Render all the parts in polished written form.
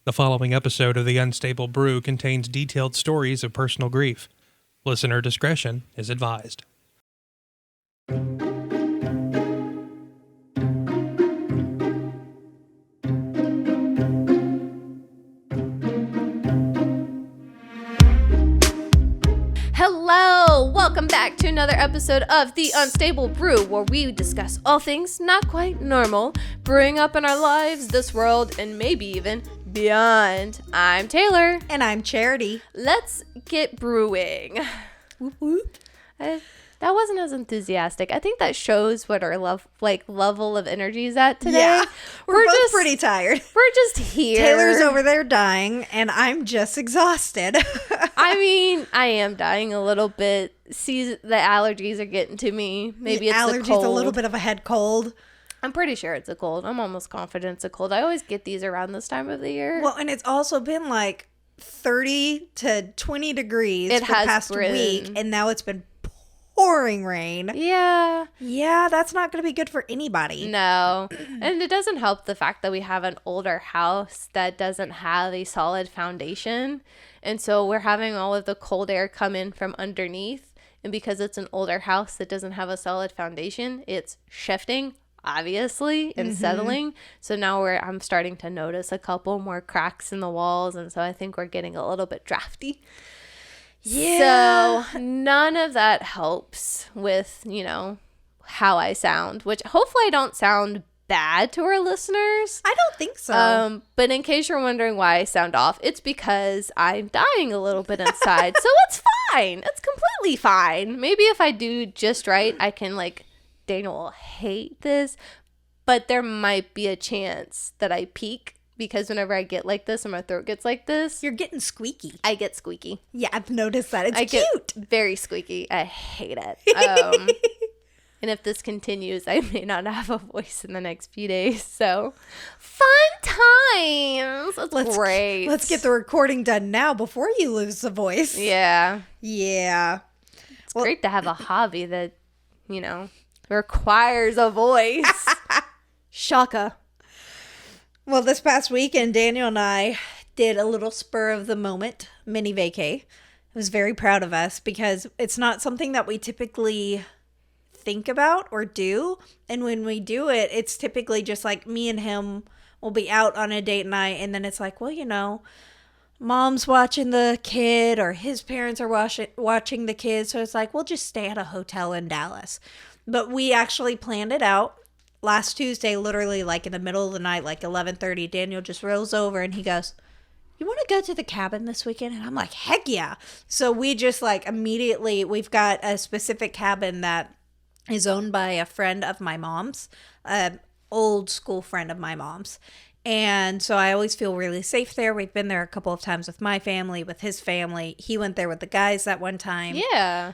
The following episode of The Unstable Brew contains detailed stories of personal grief. Listener discretion is advised. Hello! Welcome back to another episode of The Unstable Brew, where we discuss all things not quite normal, brewing up in our lives, this world, and maybe even beyond. I'm Taylor. And I'm Charity. Let's get brewing. Whoop, whoop. That wasn't as enthusiastic. I think that shows what our level of energy is at today. Yeah, we're both just pretty tired. We're just here. Taylor's over there dying, and I'm just exhausted. I mean, I am dying a little bit. See, the allergies are getting to me. Maybe it's the cold. Allergies, a little bit of a head cold. I'm pretty sure it's a cold. I'm almost confident it's a cold. I always get these around this time of the year. Well, and it's also been like 30 to 20 degrees for the past week, and now it's been pouring rain. Yeah. Yeah, that's not going to be good for anybody. No. And it doesn't help the fact that we have an older house that doesn't have a solid foundation. And so we're having all of the cold air come in from underneath. And because it's an older house that doesn't have a solid foundation, it's shifting, obviously, and settling. So now I'm starting to notice a couple more cracks in the walls. And so I think we're getting a little bit drafty. Yeah. So none of that helps with, how I sound, which hopefully I don't sound bad to our listeners. I don't think so. But in case you're wondering why I sound off, it's because I'm dying a little bit inside. So it's fine. It's completely fine. Maybe if I do just right, I can Daniel will hate this, but there might be a chance that I peak. Because whenever I get like this and my throat gets like this, you're getting squeaky. I get squeaky. Yeah, I've noticed that. It's I cute. Get very squeaky. I hate it. And if this continues, I may not have a voice in the next few days. So, fun times. That's great. Let's get the recording done now before you lose the voice. Yeah. Yeah. It's great to have a hobby that, requires a voice. Shaka. Well, this past weekend, Daniel and I did a little spur of the moment mini vacay. I was very proud of us because it's not something that we typically think about or do. And when we do it, it's typically just like me and him will be out on a date night. And then it's like, well, mom's watching the kid or his parents are watching the kid. So it's like, we'll just stay at a hotel in Dallas. But we actually planned it out. Last Tuesday, literally in the middle of the night, 11:30, Daniel just rolls over and he goes, "You want to go to the cabin this weekend?" And I'm like, heck yeah. So we just immediately, we've got a specific cabin that is owned by a friend of my mom's, old school friend of my mom's. And so I always feel really safe there. We've been there a couple of times with my family, with his family. He went there with the guys that one time. Yeah.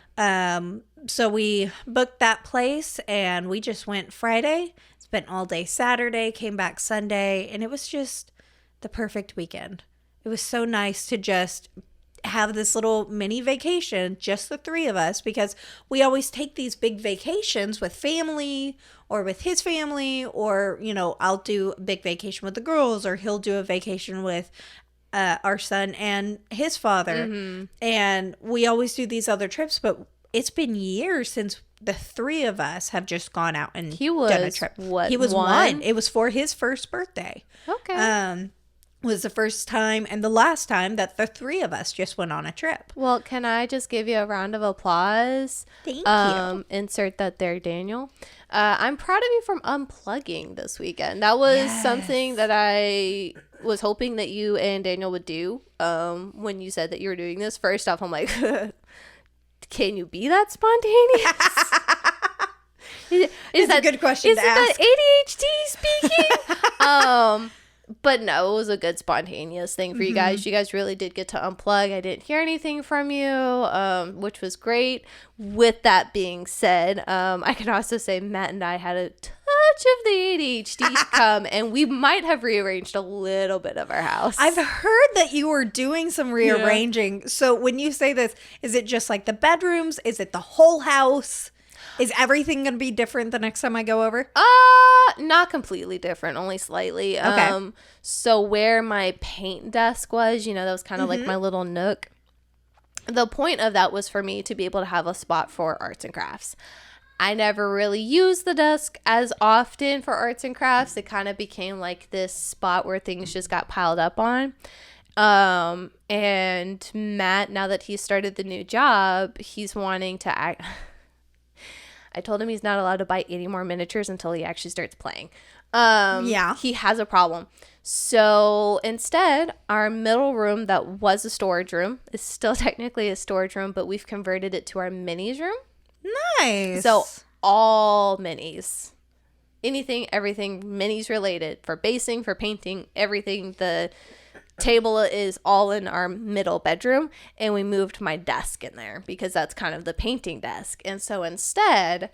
So we booked that place and we just went Friday, spent all day Saturday, came back Sunday, and it was just the perfect weekend. It was so nice to just have this little mini vacation, just the three of us, because we always take these big vacations with family or with his family, or, I'll do a big vacation with the girls, or he'll do a vacation with our son and his father. Mm-hmm. And we always do these other trips, but it's been years since the three of us have just gone out and done a trip. He was one. It was for his first birthday. Okay. Was the first time and the last time that the three of us just went on a trip. Well, can I just give you a round of applause? Thank you. Insert that there, Daniel. I'm proud of you from unplugging this weekend. That was something that I was hoping that you and Daniel would do when you said that you were doing this. First off, I'm like, can you be that spontaneous? It's a good question to ask. Is it the ADHD speaking? But no, it was a good spontaneous thing for you guys. You guys really did get to unplug. I didn't hear anything from you, which was great. With that being said, I can also say Matt and I had a touch of the ADHD come, and we might have rearranged a little bit of our house. I've heard that you were doing some rearranging. Yeah. So when you say this, is it just the bedrooms? Is it the whole house? Is everything going to be different the next time I go over? Not completely different, only slightly. Okay. So where my paint desk was, that was kind of like my little nook. The point of that was for me to be able to have a spot for arts and crafts. I never really used the desk as often for arts and crafts. It kind of became like this spot where things just got piled up on. And Matt, now that he started the new job, he's wanting to act. I told him he's not allowed to buy any more miniatures until he actually starts playing. Yeah. He has a problem. So instead, our middle room that was a storage room is still technically a storage room, but we've converted it to our minis room. Nice. So all minis. Anything, everything minis related. For basing, for painting, everything. The table is all in our middle bedroom, and we moved my desk in there because that's kind of the painting desk. And so instead,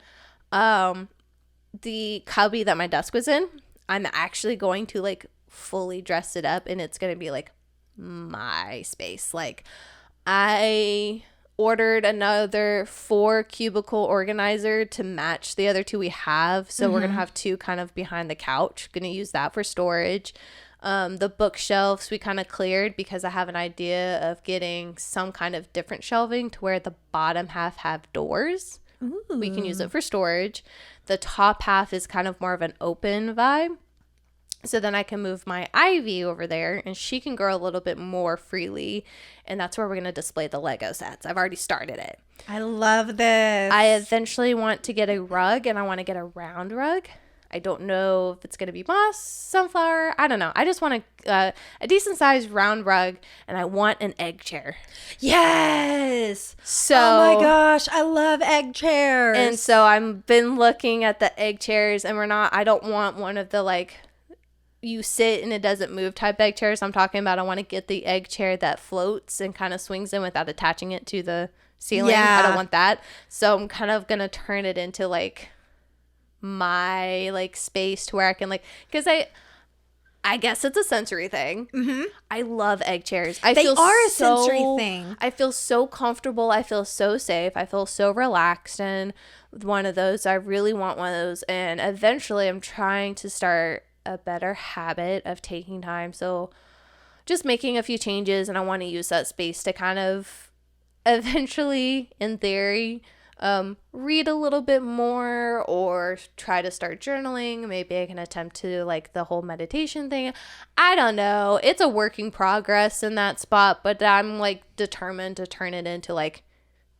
the cubby that my desk was in, I'm actually going to like fully dress it up, and it's going to be like my space. Like, I ordered another 4 cubicle organizer to match the other 2 we have. So we're going to have 2 kind of behind the couch. Going to use that for storage. The bookshelves we kind of cleared because I have an idea of getting some kind of different shelving to where the bottom half have doors. Ooh. We can use it for storage. The top half is kind of more of an open vibe. So then I can move my Ivy over there and she can grow a little bit more freely. And that's where we're going to display the Lego sets. I've already started it. I love this. I eventually want to get a rug, and I want to get a round rug. I don't know if it's going to be moss, sunflower. I don't know. I just want a decent sized round rug, and I want an egg chair. Yes. So, oh my gosh, I love egg chairs. And so I've been looking at the egg chairs, and I don't want one of the like you sit and it doesn't move type egg chairs. I'm talking about I want to get the egg chair that floats and kind of swings in without attaching it to the ceiling. Yeah. I don't want that. So I'm kind of going to turn it into like my like space to where I can like, because I guess it's a sensory thing. Mm-hmm. I love egg chairs. They are a sensory thing. I feel so comfortable. I feel so safe. I feel so relaxed. And one of those, I really want one of those. And eventually I'm trying to start a better habit of taking time. So just making a few changes, and I want to use that space to kind of eventually, in theory, read a little bit more or try to start journaling. Maybe I can attempt to like the whole meditation thing. I don't know. It's a work in progress in that spot, but I'm like determined to turn it into like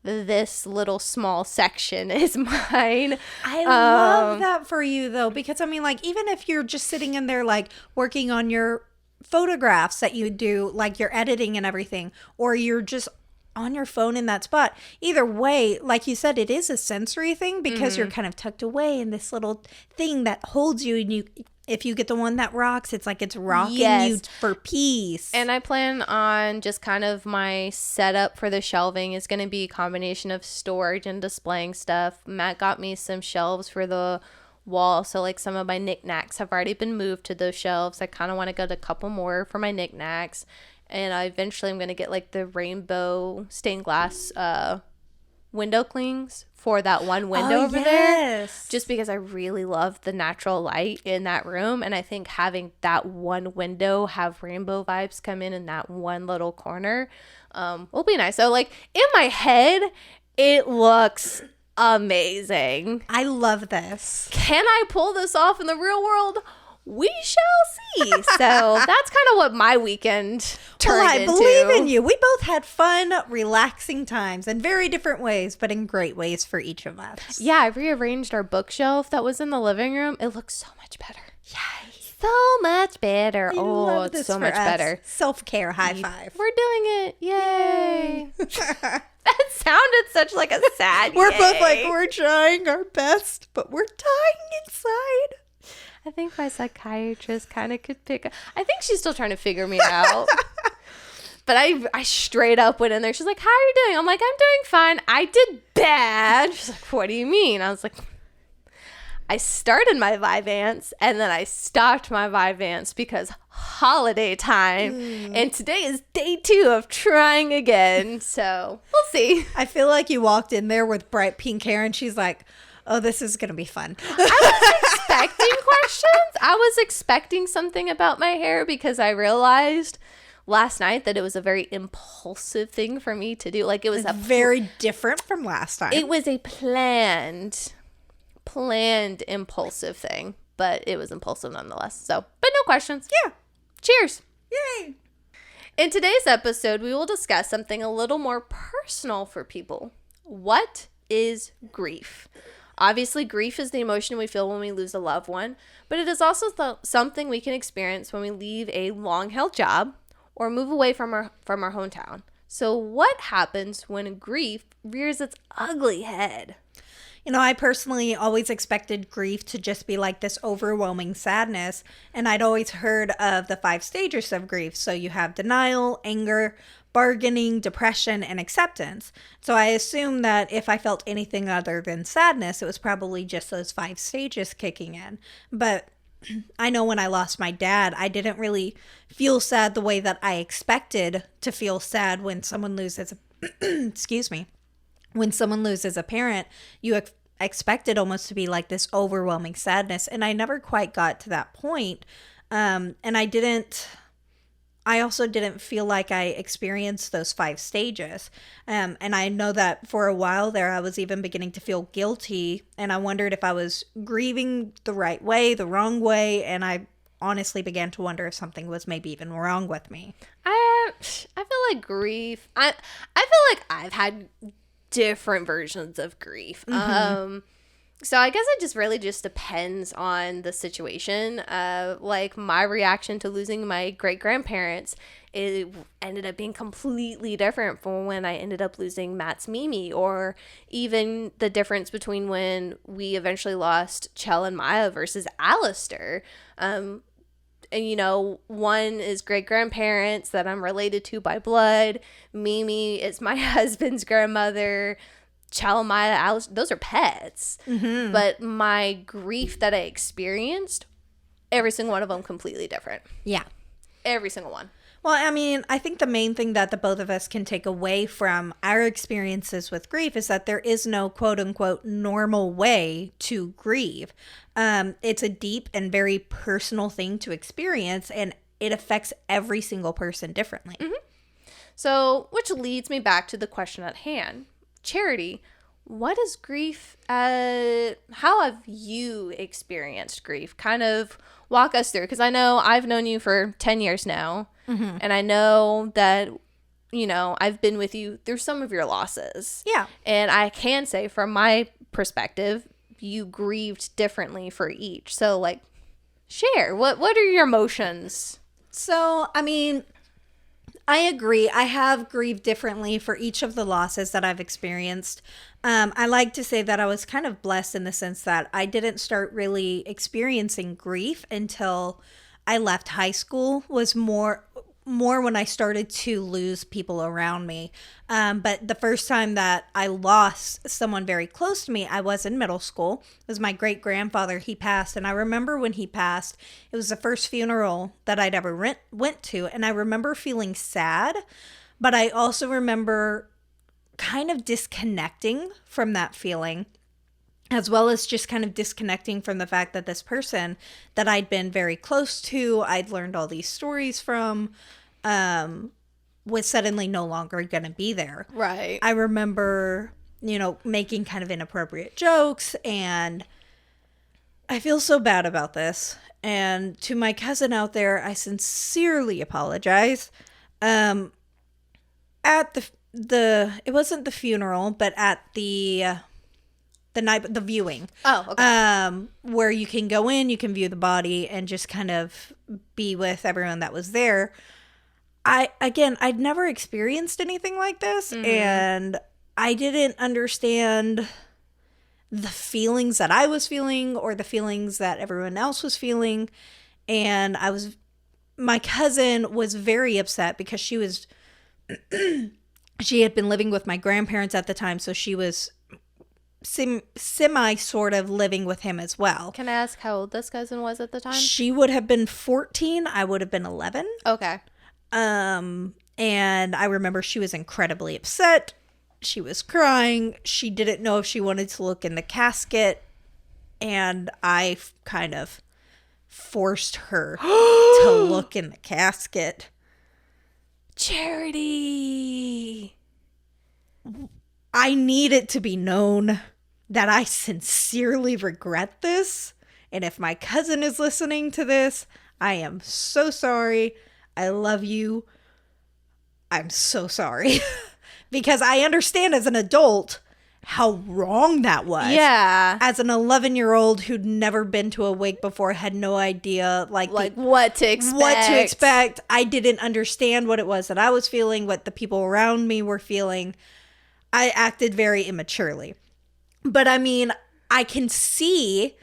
this little small section is mine. I love that for you though, because I mean, like, even if you're just sitting in there like working on your photographs that you do, like your editing and everything, or you're just on your phone in that spot, either way, like you said, it is a sensory thing because you're kind of tucked away in this little thing that holds you, and you, if you get the one that rocks, it's like it's rocking you for peace. And I plan on just kind of my setup for the shelving is going to be a combination of storage and displaying stuff. Matt got me some shelves for the wall, so like some of my knickknacks have already been moved to those shelves. I kind of want to get a couple more for my knickknacks, and eventually I'm going to get like the rainbow stained glass window clings for that one window over there, just because I really love the natural light in that room, and I think having that one window have rainbow vibes come in that one little corner will be nice. So like in my head it looks amazing. I love this. Can I pull this off in the real world? We shall see. So that's kind of what my weekend turned into. I believe in you. We both had fun, relaxing times in very different ways, but in great ways for each of us. Yeah, I rearranged our bookshelf that was in the living room. It looks so much better. Yes. So much better. Oh, it's so much better. Self-care high five. We're doing it. Yay. That sounded such like a sad We're yay. both like, we're trying our best, but we're dying inside. I think my psychiatrist kind of could pick up. I think she's still trying to figure me out. But I straight up went in there. She's like, how are you doing? I'm like, I'm doing fine. I did bad. She's like, what do you mean? I was like, I started my Vyvanse and then I stopped my Vyvanse because holiday time. And today is day 2 of trying again. So we'll see. I feel like you walked in there with bright pink hair and she's like, Oh, this is going to be fun. I was expecting questions. I was expecting something about my hair because I realized last night that it was a very impulsive thing for me to do. Like it was very different from last time. It was a planned impulsive thing, but it was impulsive nonetheless. So, but no questions. Yeah. Cheers. Yay. In today's episode, we will discuss something a little more personal for people. What is grief? Obviously, grief is the emotion we feel when we lose a loved one, but it is also something we can experience when we leave a long-held job or move away from our hometown. So what happens when grief rears its ugly head? You know, I personally always expected grief to just be like this overwhelming sadness. And I'd always heard of the 5 stages of grief. So you have denial, anger, bargaining, depression, and acceptance. So I assumed that if I felt anything other than sadness, it was probably just those 5 stages kicking in. But I know when I lost my dad, I didn't really feel sad the way that I expected to feel sad when someone loses excuse me. When someone loses a parent, you expect it almost to be like this overwhelming sadness. And I never quite got to that point. And I also didn't feel like I experienced those 5 stages. And I know that for a while there, I was even beginning to feel guilty. And I wondered if I was grieving the right way, the wrong way. And I honestly began to wonder if something was maybe even wrong with me. I feel like grief. I feel like I've had different versions of grief. So I guess it just really just depends on the situation. Like my reaction to losing my great-grandparents, it ended up being completely different from when I ended up losing Matt's Mimi, or even the difference between when we eventually lost Chell and Maya versus Alistair. And, you know, one is great-grandparents that I'm related to by blood. Mimi is my husband's grandmother. Chell, Maya, Alice, those are pets. Mm-hmm. But my grief that I experienced, every single one of them completely different. Yeah. Every single one. Well, I mean, I think the main thing that the both of us can take away from our experiences with grief is that there is no quote unquote normal way to grieve. It's a deep and very personal thing to experience, and it affects every single person differently. Mm-hmm. So, which leads me back to the question at hand. Charity, what is grief? How have you experienced grief? Kind of walk us through, because I know I've known you for 10 years now. Mm-hmm. And I know that, you know, I've been with you through some of your losses. Yeah. And I can say from my perspective, you grieved differently for each. So, like, share. What are your emotions? So, I mean, I agree. I have grieved differently for each of the losses that I've experienced. I like to say that I was kind of blessed in the sense that I didn't start really experiencing grief until I left high school. Was more when I started to lose people around me. But the first time that I lost someone very close to me, I was in middle school. It was my great-grandfather. He passed. And I remember when he passed, it was the first funeral that I'd ever went to. And I remember feeling sad. But I also remember kind of disconnecting from that feeling, as well as just kind of disconnecting from the fact that this person that I'd been very close to, I'd learned all these stories from, was suddenly no longer going to be there. Right. I remember, you know, making kind of inappropriate jokes, and I feel so bad about this. And to my cousin out there, I sincerely apologize. At it wasn't the funeral, but at the night, the viewing. Oh, okay. Where you can go in, you can view the body, and just kind of be with everyone that was there. I'd never experienced anything like this, and I didn't understand the feelings that I was feeling or the feelings that everyone else was feeling. And my cousin was very upset because she had been living with my grandparents at the time, so she was semi sort of living with him as well. Can I ask how old this cousin was at the time? She would have been 14. I would have been 11. Okay. And I remember she was incredibly upset. She was crying. She didn't know if she wanted to look in the casket. And I kind of forced her to look in the casket. Charity. I need it to be known that I sincerely regret this. And if my cousin is listening to this, I am so sorry. I love you. I'm so sorry. Because I understand as an adult how wrong that was. Yeah. As an 11-year-old who'd never been to a wake before, had no idea Like what to expect. I didn't understand what it was that I was feeling, what the people around me were feeling. I acted very immaturely. But I mean, I can see,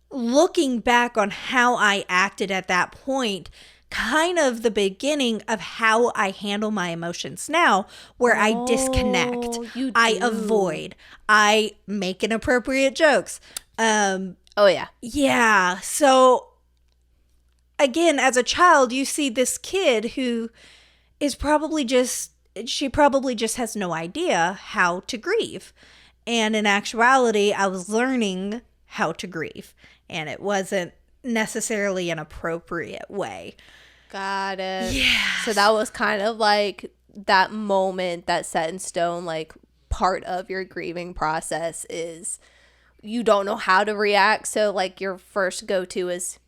looking back on how I acted at that point, kind of the beginning of how I handle my emotions now, where I disconnect, I avoid, I make inappropriate jokes. Oh yeah. Yeah. So again, as a child, you see this kid who is she probably just has no idea how to grieve. And in actuality, I was learning how to grieve, and it wasn't necessarily an appropriate way. Got it. Yeah. So that was kind of like that moment that set in stone, like part of your grieving process is you don't know how to react. So like your first go-to is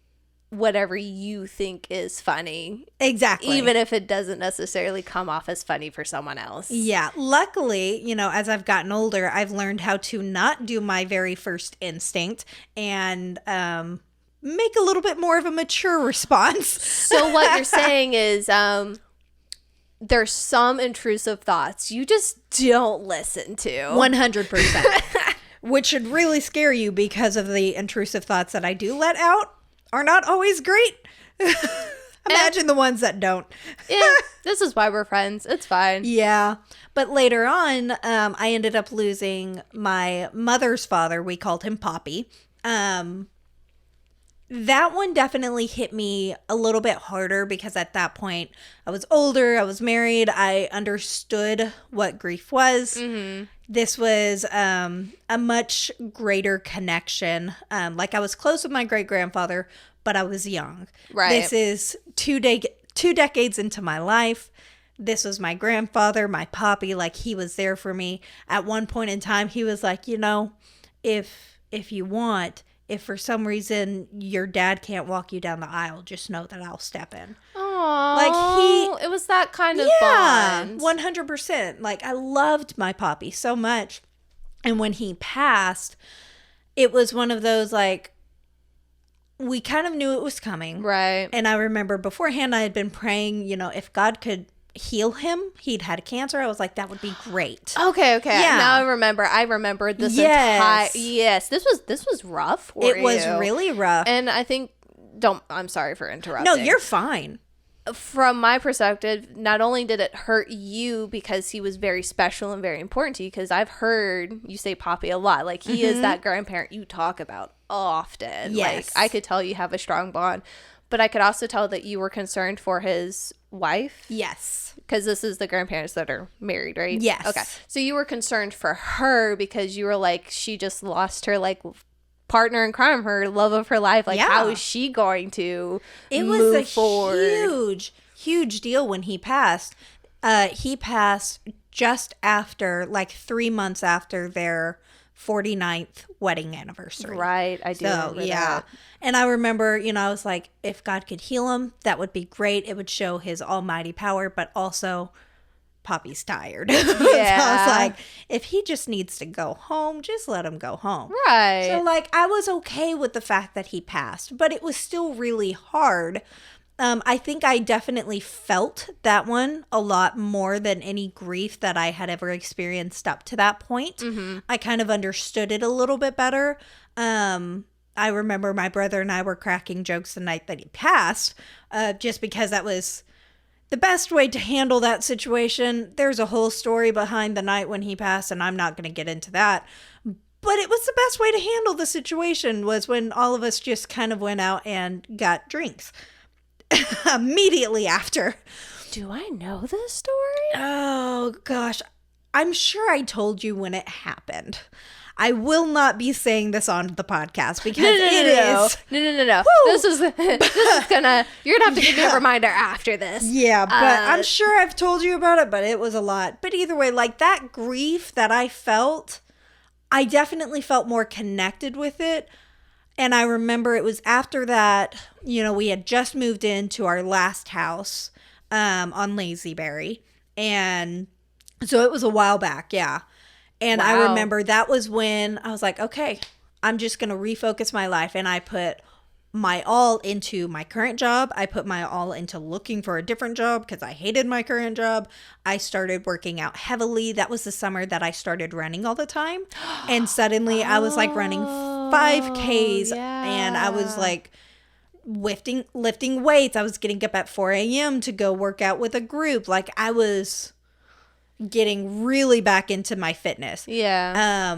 whatever you think is funny. Exactly. Even if it doesn't necessarily come off as funny for someone else. Yeah. Luckily, as I've gotten older, I've learned how to not do my very first instinct and make a little bit more of a mature response. So what you're saying is there's some intrusive thoughts you just don't listen to. 100%. Which should really scare you, because of the intrusive thoughts that I do let out are not always great. Imagine the ones that don't. Yeah, this is why we're friends. It's fine. Yeah. But later on, I ended up losing my mother's father. We called him Poppy. That one definitely hit me a little bit harder, because at that point I was older, I was married, I understood what grief was. Mm-hmm. This was a much greater connection. Like, I was close with my great-grandfather, but I was young. Right. This is two decades into my life. This was my grandfather, my Poppy. Like, he was there for me. At one point in time, he was like, if you want, if for some reason your dad can't walk you down the aisle, just know that I'll step in. Aww. It was that kind of bond. 100%. Like, I loved my Poppy so much. And when he passed, it was one of those, like, we kind of knew it was coming. Right. And I remember beforehand I had been praying, if God could heal him. He'd had cancer. I was like, that would be great. Okay. Yeah. Now I remember this Yes. Yes. This was rough for you. It was really rough. And I think I'm sorry for interrupting. No, you're fine. From my perspective, not only did it hurt you because he was very special and very important to you, because I've heard you say Poppy a lot. Like, he is that grandparent you talk about often. Yes. Like, I could tell you have a strong bond. But I could also tell that you were concerned for his wife. Yes. Because this is the grandparents that are married, right? Yes. Okay. So you were concerned for her because you were like, she just lost her, like, partner in crime, her love of her life. Like, how is she going to move forward? Huge deal when he passed. He passed just after, like, 3 months after their 49th wedding anniversary. Right. I do remember that. And I remember, I was like, if God could heal him, that would be great. It would show his almighty power, but also Poppy's tired. Yeah. So I was like, if he just needs to go home, just let him go home. Right. So, like, I was okay with the fact that he passed, but it was still really hard. I think I definitely felt that one a lot more than any grief that I had ever experienced up to that point. Mm-hmm. I kind of understood it a little bit better. I remember my brother and I were cracking jokes the night that he passed, just because that was the best way to handle that situation. There's a whole story behind the night when he passed, and I'm not going to get into that. But it was the best way to handle the situation, was when all of us just kind of went out and got drinks immediately after. Do I know this story? Oh, gosh. I'm sure I told you when it happened. I will not be saying this on the podcast because No. Woo! This is gonna. You're gonna have to give me a reminder after this. Yeah, but I'm sure I've told you about it, but it was a lot. But either way, like that grief that I felt, I definitely felt more connected with it. And I remember it was after that, you know, we had just moved into our last house on Lazyberry. And so it was a while back, yeah. And I Wow. remember that was when I was like, okay, I'm just going to refocus my life. And I put my all into my current job. I put my all into looking for a different job because I hated my current job. I started working out heavily. That was the summer that I started running all the time. And suddenly I was like running 5Ks and I was like lifting weights. I was getting up at 4 a.m. to go work out with a group. Like I was getting really back into my fitness. Yeah.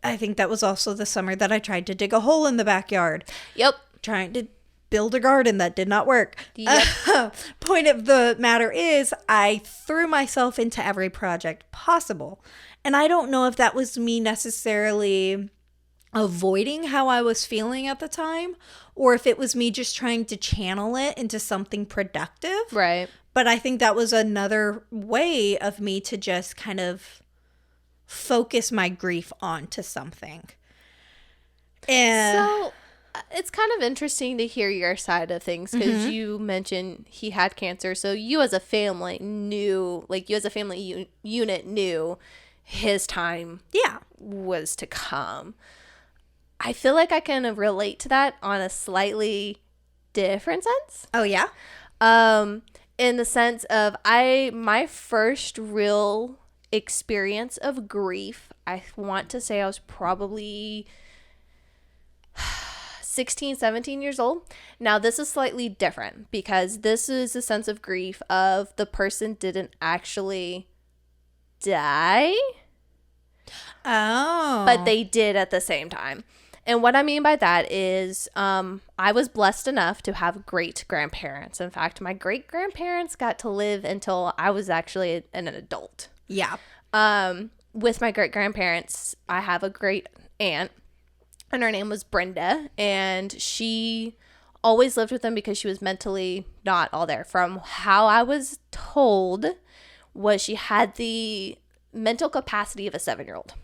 I think that was also the summer that I tried to dig a hole in the backyard. Yep. Trying to build a garden that did not work. Yep. Point of the matter is, I threw myself into every project possible. And I don't know if that was me necessarily avoiding how I was feeling at the time, or if it was me just trying to channel it into something productive. Right. But I think that was another way of me to just kind of focus my grief onto something. And So it's kind of interesting to hear your side of things because you mentioned he had cancer. So you as a family knew, like you as a family unit knew his time yeah. was to come. I feel like I can relate to that on a slightly different sense. Oh, yeah? In the sense of my first real experience of grief, I want to say I was probably 16, 17 years old. Now, this is slightly different because this is a sense of grief of the person didn't actually die, Oh. but they did at the same time. And what I mean by that is I was blessed enough to have great grandparents. In fact, my great grandparents got to live until I was actually an adult. Yeah. With my great grandparents, I have a great aunt, and her name was Brenda, and she always lived with them because she was mentally not all there. From how I was told, was she had the mental capacity of a 7-year-old.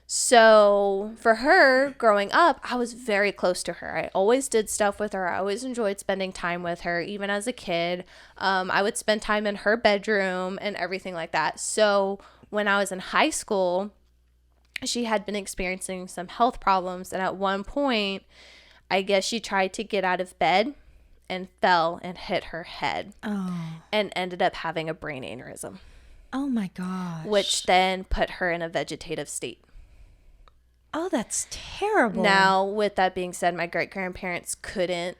So for her growing up, I was very close to her. I always did stuff with her. I always enjoyed spending time with her. Even as a kid, I would spend time in her bedroom and everything like that. So when I was in high school, she had been experiencing some health problems. And at one point, I guess she tried to get out of bed and fell and hit her head and ended up having a brain aneurysm, Oh, my gosh. which then put her in a vegetative state. Oh, that's terrible. Now, with that being said, my great-grandparents couldn't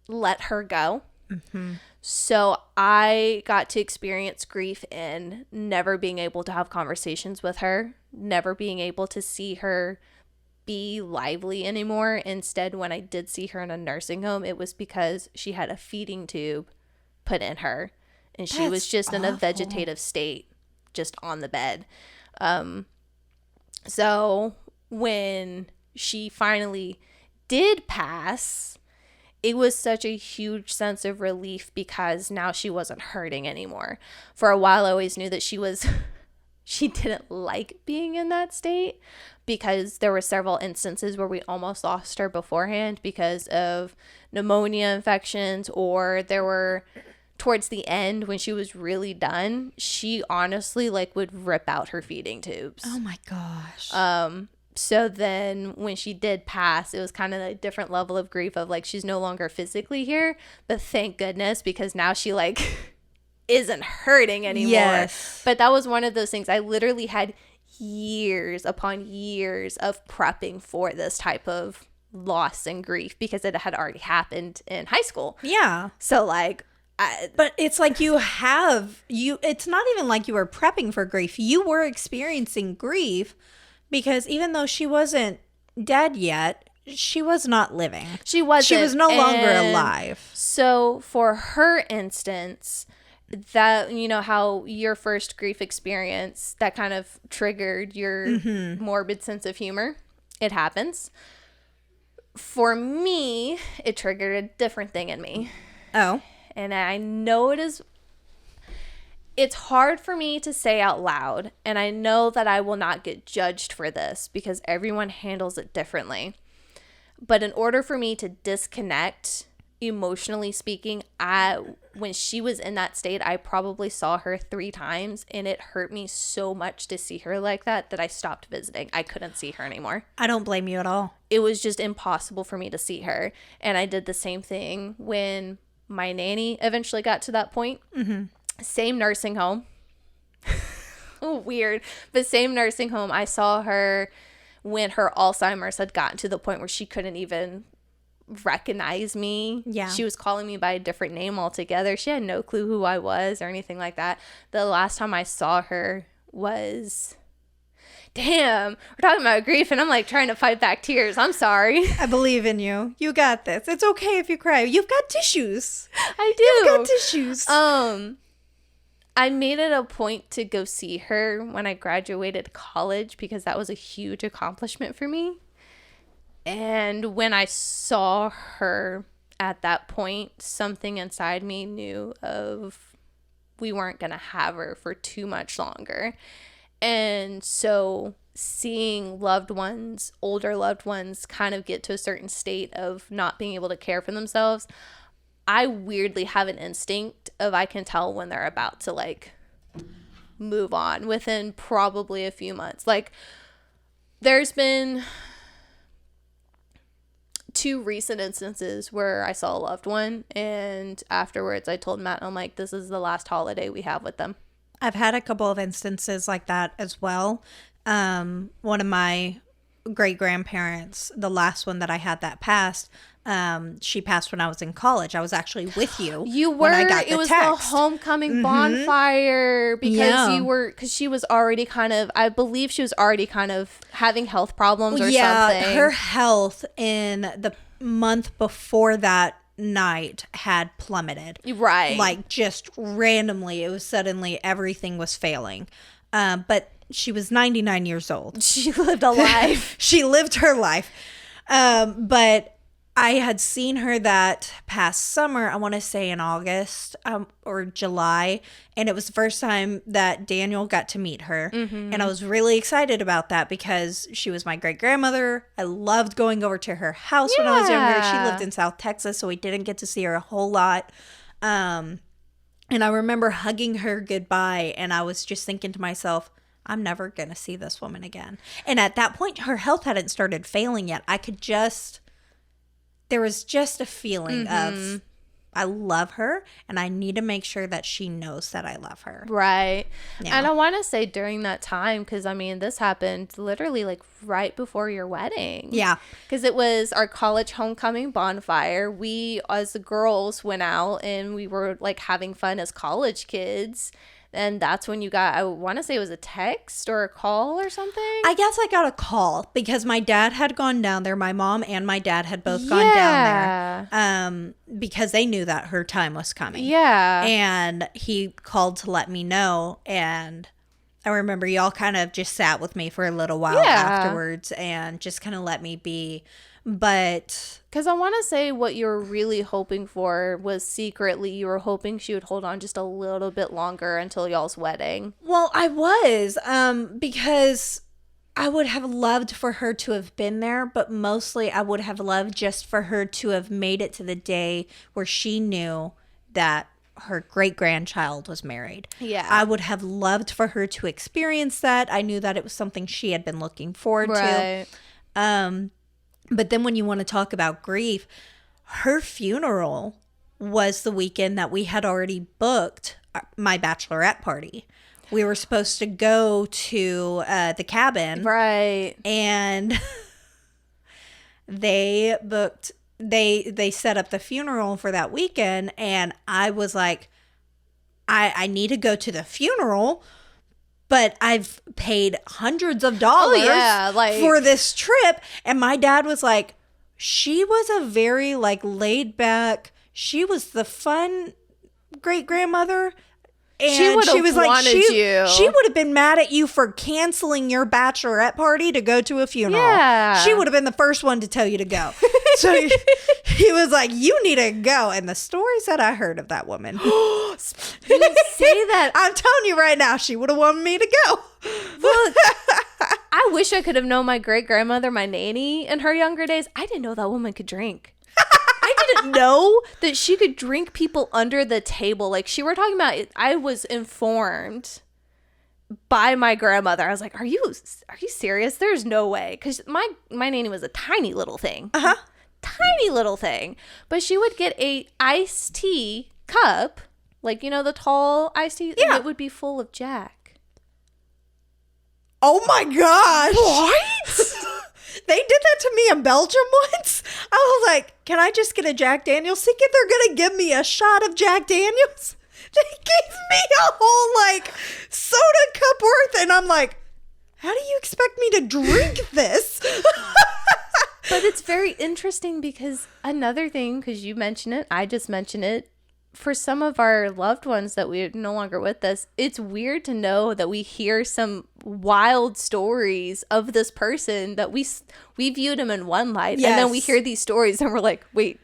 let her go. So I got to experience grief in never being able to have conversations with her, never being able to see her be lively anymore. Instead, when I did see her in a nursing home, it was because she had a feeding tube put in her, and she was That's just in a awful. vegetative state, just on the bed. So when she finally did pass, it was such a huge sense of relief because now she wasn't hurting anymore. For a while, I always knew that she didn't like being in that state because there were several instances where we almost lost her beforehand because of pneumonia infections, or there were towards the end when she was really done, she honestly would rip out her feeding tubes. Oh, my gosh. So then when she did pass, it was kind of a different level of grief of she's no longer physically here, but thank goodness, because now she isn't hurting anymore. Yes. But that was one of those things. I literally had years upon years of prepping for this type of loss and grief because it had already happened in high school. Yeah. So But it's like it's not even like you were prepping for grief. You were experiencing grief because even though she wasn't dead yet, she was not living. she wasn't. She was no longer And alive. So for her instance, that, you know, how your first grief experience that kind of triggered your morbid sense of humor. It happens. For me, it triggered a different thing in me. Oh. And I know it's hard for me to say out loud, and I know that I will not get judged for this because everyone handles it differently. But in order for me to disconnect, emotionally speaking, when she was in that state, I probably saw her 3 times, and it hurt me so much to see her like that I stopped visiting. I couldn't see her anymore. I don't blame you at all. It was just impossible for me to see her. And I did the same thing when my nanny eventually got to that point. Same nursing home. Weird. But same nursing home. I saw her when her Alzheimer's had gotten to the point where she couldn't even recognize me. Yeah. She was calling me by a different name altogether. She had no clue who I was or anything like that. The last time I saw her was... Damn, we're talking about grief and I'm like trying to fight back tears. I'm sorry. I believe in you. You got this. It's okay if you cry. You've got tissues. I do. You've got tissues. I made it a point to go see her when I graduated college because that was a huge accomplishment for me. And when I saw her at that point, something inside me knew we weren't going to have her for too much longer. And so seeing loved ones, older loved ones, kind of get to a certain state of not being able to care for themselves, I weirdly have an instinct of I can tell when they're about to like move on within probably a few months. Like there's been 2 recent instances where I saw a loved one and afterwards I told Matt, I'm like, this is the last holiday we have with them. I've had a couple of instances like that as well. One of my great-grandparents, the last one that I had that passed, she passed when I was in college. I was actually with you. You were. When I got the it was text. the homecoming bonfire because she was already kind of, I believe she was already kind of having health problems or something. Her health in the month before that night had plummeted. Right. Like just randomly, it was suddenly everything was failing. But she was 99 years old. She lived a life. She lived her life. But I had seen her that past summer, I want to say in August or July. And it was the first time that Daniel got to meet her. And I was really excited about that because she was my great-grandmother. I loved going over to her house when I was younger. She lived in South Texas, so we didn't get to see her a whole lot. And I remember hugging her goodbye. And I was just thinking to myself, I'm never going to see this woman again. And at that point, her health hadn't started failing yet. There was just a feeling of, I love her and I need to make sure that she knows that I love her. Right. Yeah. And I want to say during that time, because I mean, this happened literally like right before your wedding. Yeah. Because it was our college homecoming bonfire. We, as the girls, went out and we were like having fun as college kids. And that's when you got, I want to say it was a text or a call or something. I guess I got a call because my dad had gone down there. My mom and my dad had both gone down there because they knew that her time was coming. Yeah. And he called to let me know. And I remember y'all kind of just sat with me for a little while afterwards and just kind of let me be. But because I want to say what you were really hoping for was secretly you were hoping she would hold on just a little bit longer until y'all's wedding. Well, I was because I would have loved for her to have been there, but mostly I would have loved just for her to have made it to the day where she knew that her great-grandchild was married. Yeah. I would have loved for her to experience that. I knew that it was something she had been looking forward to. But then when you want to talk about grief, her funeral was the weekend that we had already booked my bachelorette party. We were supposed to go to the cabin. Right. And they booked, they set up the funeral for that weekend. And I was like, I need to go to the funeral. But I've paid hundreds of dollars for this trip. And my dad was like, she was a very like laid back, she was the fun great grandmother. And She would've was wanted you. She would have been mad at you for canceling your bachelorette party to go to a funeral. Yeah. She would have been the first one to tell you to go. So he was like, you need to go. And the stories that I heard of that woman. You say that. I'm telling you right now, she would have wanted me to go. Well, I wish I could have known my great grandmother, my nanny, in her younger days. I didn't know that woman could drink. I didn't know that she could drink people under the table. Like, she were talking about, I was informed by my grandmother. I was like, are you serious? There's no way. Because my nanny was a tiny little thing. Uh-huh. Tiny little thing. But she would get a iced tea cup, like, the tall iced tea, Yeah. and it would be full of Jack. Oh my gosh. What? They did that to me in Belgium once. I was like, can I just get a Jack Daniels ticket? They're going to give me a shot of Jack Daniels. They gave me a whole, soda cup worth. And I'm like, how do you expect me to drink this? But it's very interesting because another thing, because you mentioned it, I just mentioned it, for some of our loved ones that we're no longer with us, it's weird to know that we hear some wild stories of this person that we viewed him in one light, and then we Yes. hear these stories and we're like, wait,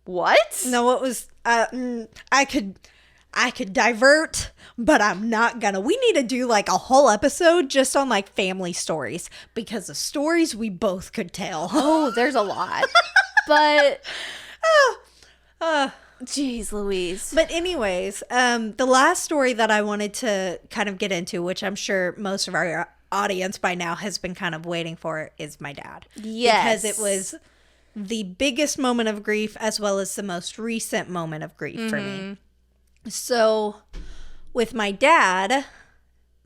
what? No, it was, I could divert, but I'm not gonna. We need to do a whole episode just on family stories, because the stories we both could tell. Oh, there's a lot. But jeez Louise. But anyways, the last story that I wanted to kind of get into, which I'm sure most of our audience by now has been kind of waiting for, is my dad. Yes. Because it was the biggest moment of grief as well as the most recent moment of grief for me. So with my dad,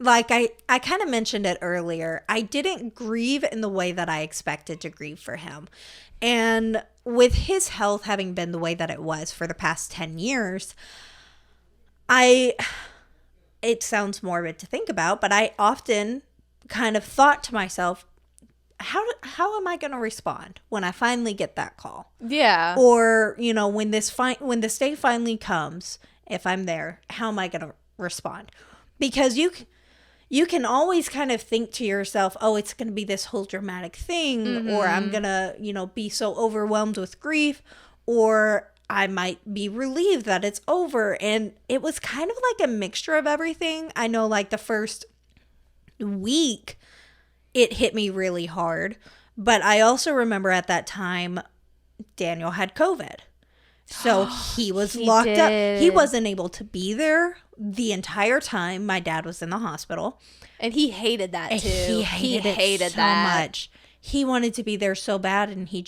I kind of mentioned it earlier, I didn't grieve in the way that I expected to grieve for him. And with his health having been the way that it was for the past 10 years, it sounds morbid to think about, but I often kind of thought to myself, how am I going to respond when I finally get that call? Yeah. Or, when this day finally comes, if I'm there, how am I going to respond? Because you can always kind of think to yourself, oh, it's going to be this whole dramatic thing, or I'm going to, be so overwhelmed with grief, or I might be relieved that it's over. And it was kind of like a mixture of everything. I know the first week, it hit me really hard. But I also remember at that time, Daniel had COVID. So he was locked up. He wasn't able to be there the entire time my dad was in the hospital. And he hated that too. He hated it so much. He wanted to be there so bad, and he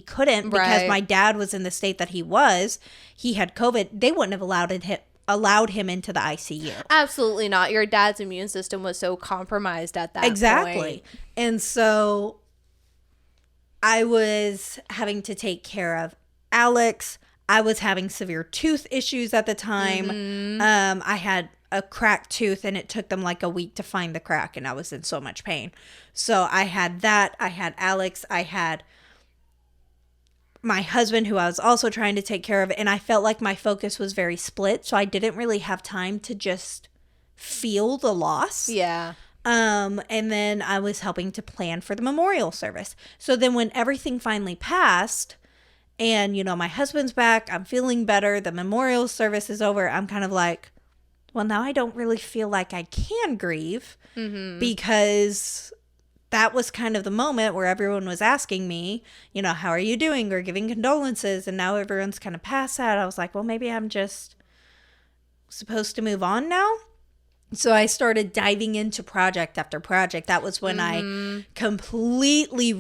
couldn't because my dad was in the state that he was. He had COVID. They wouldn't have allowed him into the ICU. Absolutely not. Your dad's immune system was so compromised at that point. And so I was having to take care of Alex. I was having severe tooth issues at the time. I had a cracked tooth, and it took them a week to find the crack, and I was in so much pain. So I had that. I had Alex. I had my husband, who I was also trying to take care of, and I felt like my focus was very split, so I didn't really have time to just feel the loss. Yeah. And then I was helping to plan for the memorial service. So then when everything finally passed, and, my husband's back, I'm feeling better, the memorial service is over, I'm kind of like, well, now I don't really feel like I can grieve, because that was kind of the moment where everyone was asking me, how are you doing, or giving condolences, and now everyone's kind of past that. I was like, well, maybe I'm just supposed to move on now. So I started diving into project after project. That was when I completely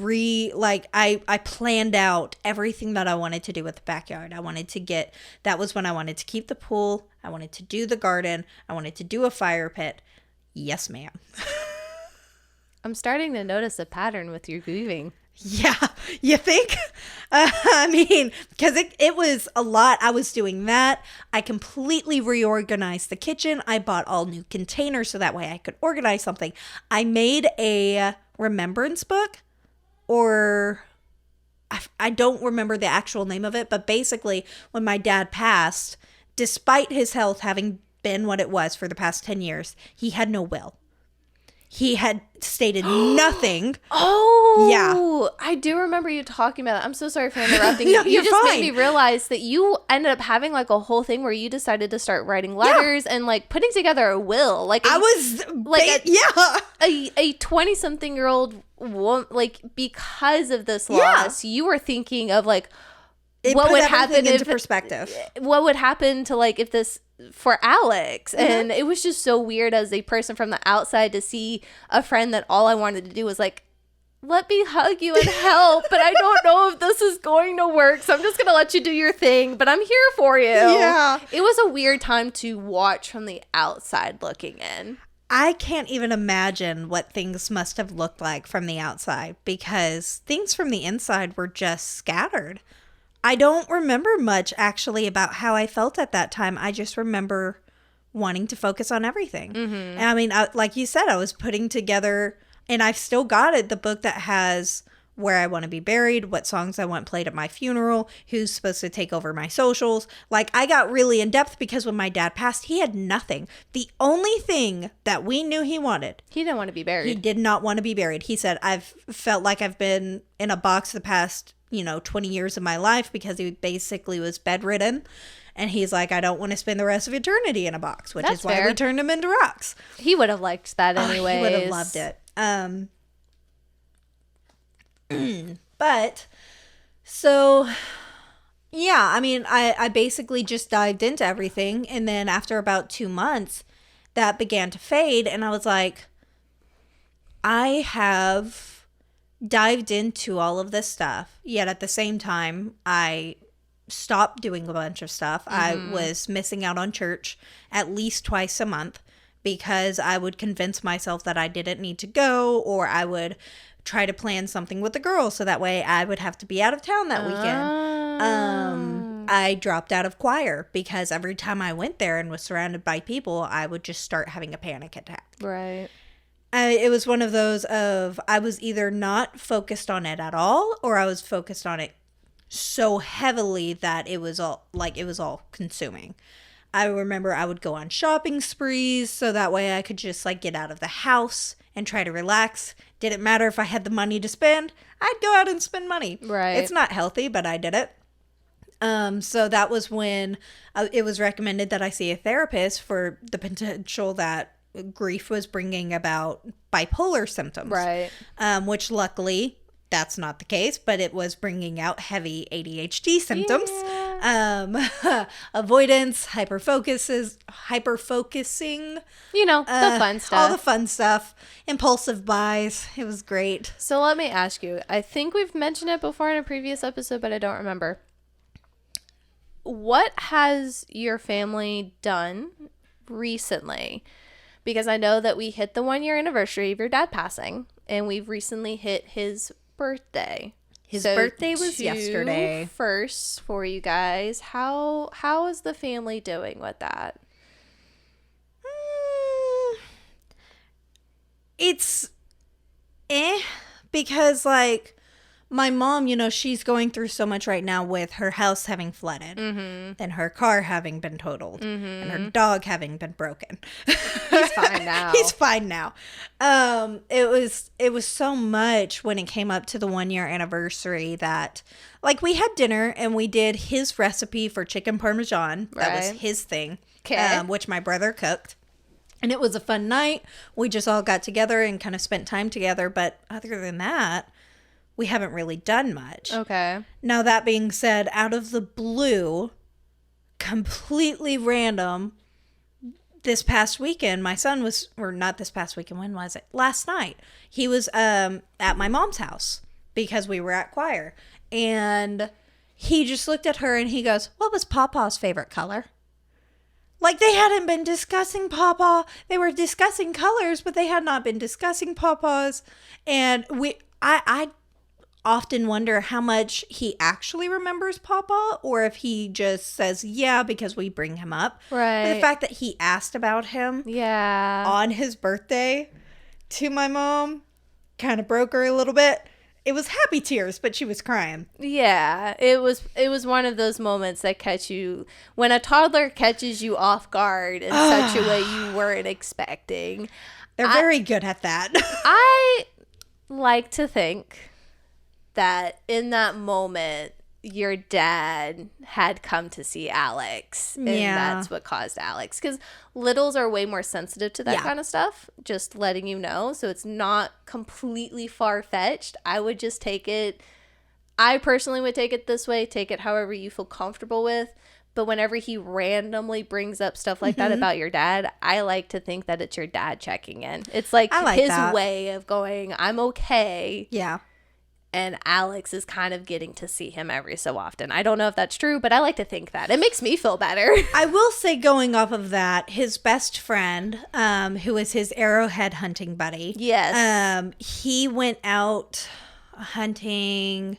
I planned out everything that I wanted to do with the backyard. That was when I wanted to keep the pool. I wanted to do the garden. I wanted to do a fire pit. Yes, ma'am. I'm starting to notice a pattern with your grieving. Yeah, you think? Because it was a lot. I was doing that. I completely reorganized the kitchen. I bought all new containers so that way I could organize something. I made a remembrance book, or I don't remember the actual name of it, but basically when my dad passed, despite his health having been what it was for the past 10 years. He had no will. He had stated nothing. Oh, yeah. I do remember you talking about that. I'm so sorry for interrupting No, you. You you're just fine. made me realize that you ended up having like a whole thing where you decided to start writing letters and like putting together a will. Like I was a 20-something-year-old woman, like because of this Yeah. loss, you were thinking of like It what put would everything happen into if perspective. what would happen to like if this for Alex. And it was just so weird as a person from the outside to see a friend that all I wanted to do was like, let me hug you and help, but I don't know if this is going to work, so I'm just gonna let you do your thing, but I'm here for you. Yeah. It was a weird time to watch from the outside looking in. I can't even imagine what things must have looked like from the outside, because things from the inside were just scattered. I don't remember much actually about how I felt at that time. I just remember wanting to focus on everything. And I mean, like you said, I was putting together, and I've still got it, the book that has where I want to be buried, what songs I want played at my funeral, who's supposed to take over my socials. Like, I got really in depth because when my dad passed, he had nothing. The only thing that we knew he wanted, He didn't want to be buried. he did not want to be buried. He said, I've felt like I've been in a box the past 20 years of my life, because he basically was bedridden. And he's like, I don't want to spend the rest of eternity in a box, which That's is why fair. we turned him into rocks. He would have liked that anyway. He would have loved it. But so yeah, I mean, I basically just dived into everything. And then after about 2 months, that began to fade. And I was like, I have dived into all of this stuff, yet at the same time I stopped doing a bunch of stuff. I was missing out on church at least twice a month because I would convince myself that I didn't need to go, or I would try to plan something with the girls so that way I would have to be out of town that weekend. I dropped out of choir because every time I went there and was surrounded by people, I would just start having a panic attack. Right. It was one of those of, I was either not focused on it at all, or I was focused on it so heavily that it was all consuming. I remember I would go on shopping sprees so that way I could just like get out of the house and try to relax. Didn't matter if I had the money to spend, I'd go out and spend money. Right. It's not healthy, but I did it. So that was when it was recommended that I see a therapist for the potential that grief was bringing about bipolar symptoms. Right. Which luckily that's not the case, but it was bringing out heavy ADHD symptoms. Avoidance, hyperfocusing, The fun stuff. all the fun stuff, impulsive buys. It was great. So let me ask you, I think we've mentioned it before in a previous episode, but I don't remember. What has your family done recently? Because I know that we hit the 1-year anniversary of your dad passing, and we've recently hit his birthday. His birthday was yesterday. First for you guys. How is the family doing with that? It's because like my mom, she's going through so much right now with her house having flooded, and her car having been totaled, and her dog having been broken. He's fine now. He's fine now. It was so much when it came up to the 1-year anniversary that like we had dinner and we did his recipe for chicken parmesan. That was Right. his thing, 'Kay. which my brother cooked. And it was a fun night. We just all got together and kind of spent time together. But other than that, we haven't really done much. Okay. Now, that being said, out of the blue, completely random, this past weekend, my son was, or not this past weekend, when was it? Last night. He was at my mom's house because we were at choir. And he just looked at her and he goes, what was Papa's favorite color? Like, they hadn't been discussing Papa. They were discussing colors, but they had not been discussing Papa's. And I often wonder how much he actually remembers Papa, or if he just says, yeah, because we bring him up. Right. But the fact that he asked about him Yeah. on his birthday to my mom kind of broke her a little bit. it was happy tears, but she was crying. Yeah, it was one of those moments that catch you when a toddler catches you off guard in such a way you weren't expecting. They're very good at that. I like to think that in that moment, your dad had come to see Alex, and that's what caused Alex. Because littles are way more sensitive to that kind of stuff, just letting you know. So it's not completely far-fetched. I would just take it, I personally would take it this way, take it however you feel comfortable with. But whenever he randomly brings up stuff like that about your dad, I like to think that it's your dad checking in. It's like his way of going, I'm okay. Yeah. And Alex is kind of getting to see him every so often. I don't know if that's true, but I like to think that. It makes me feel better. I will say, going off of that, his best friend, who was his arrowhead hunting buddy. Yes. He went out hunting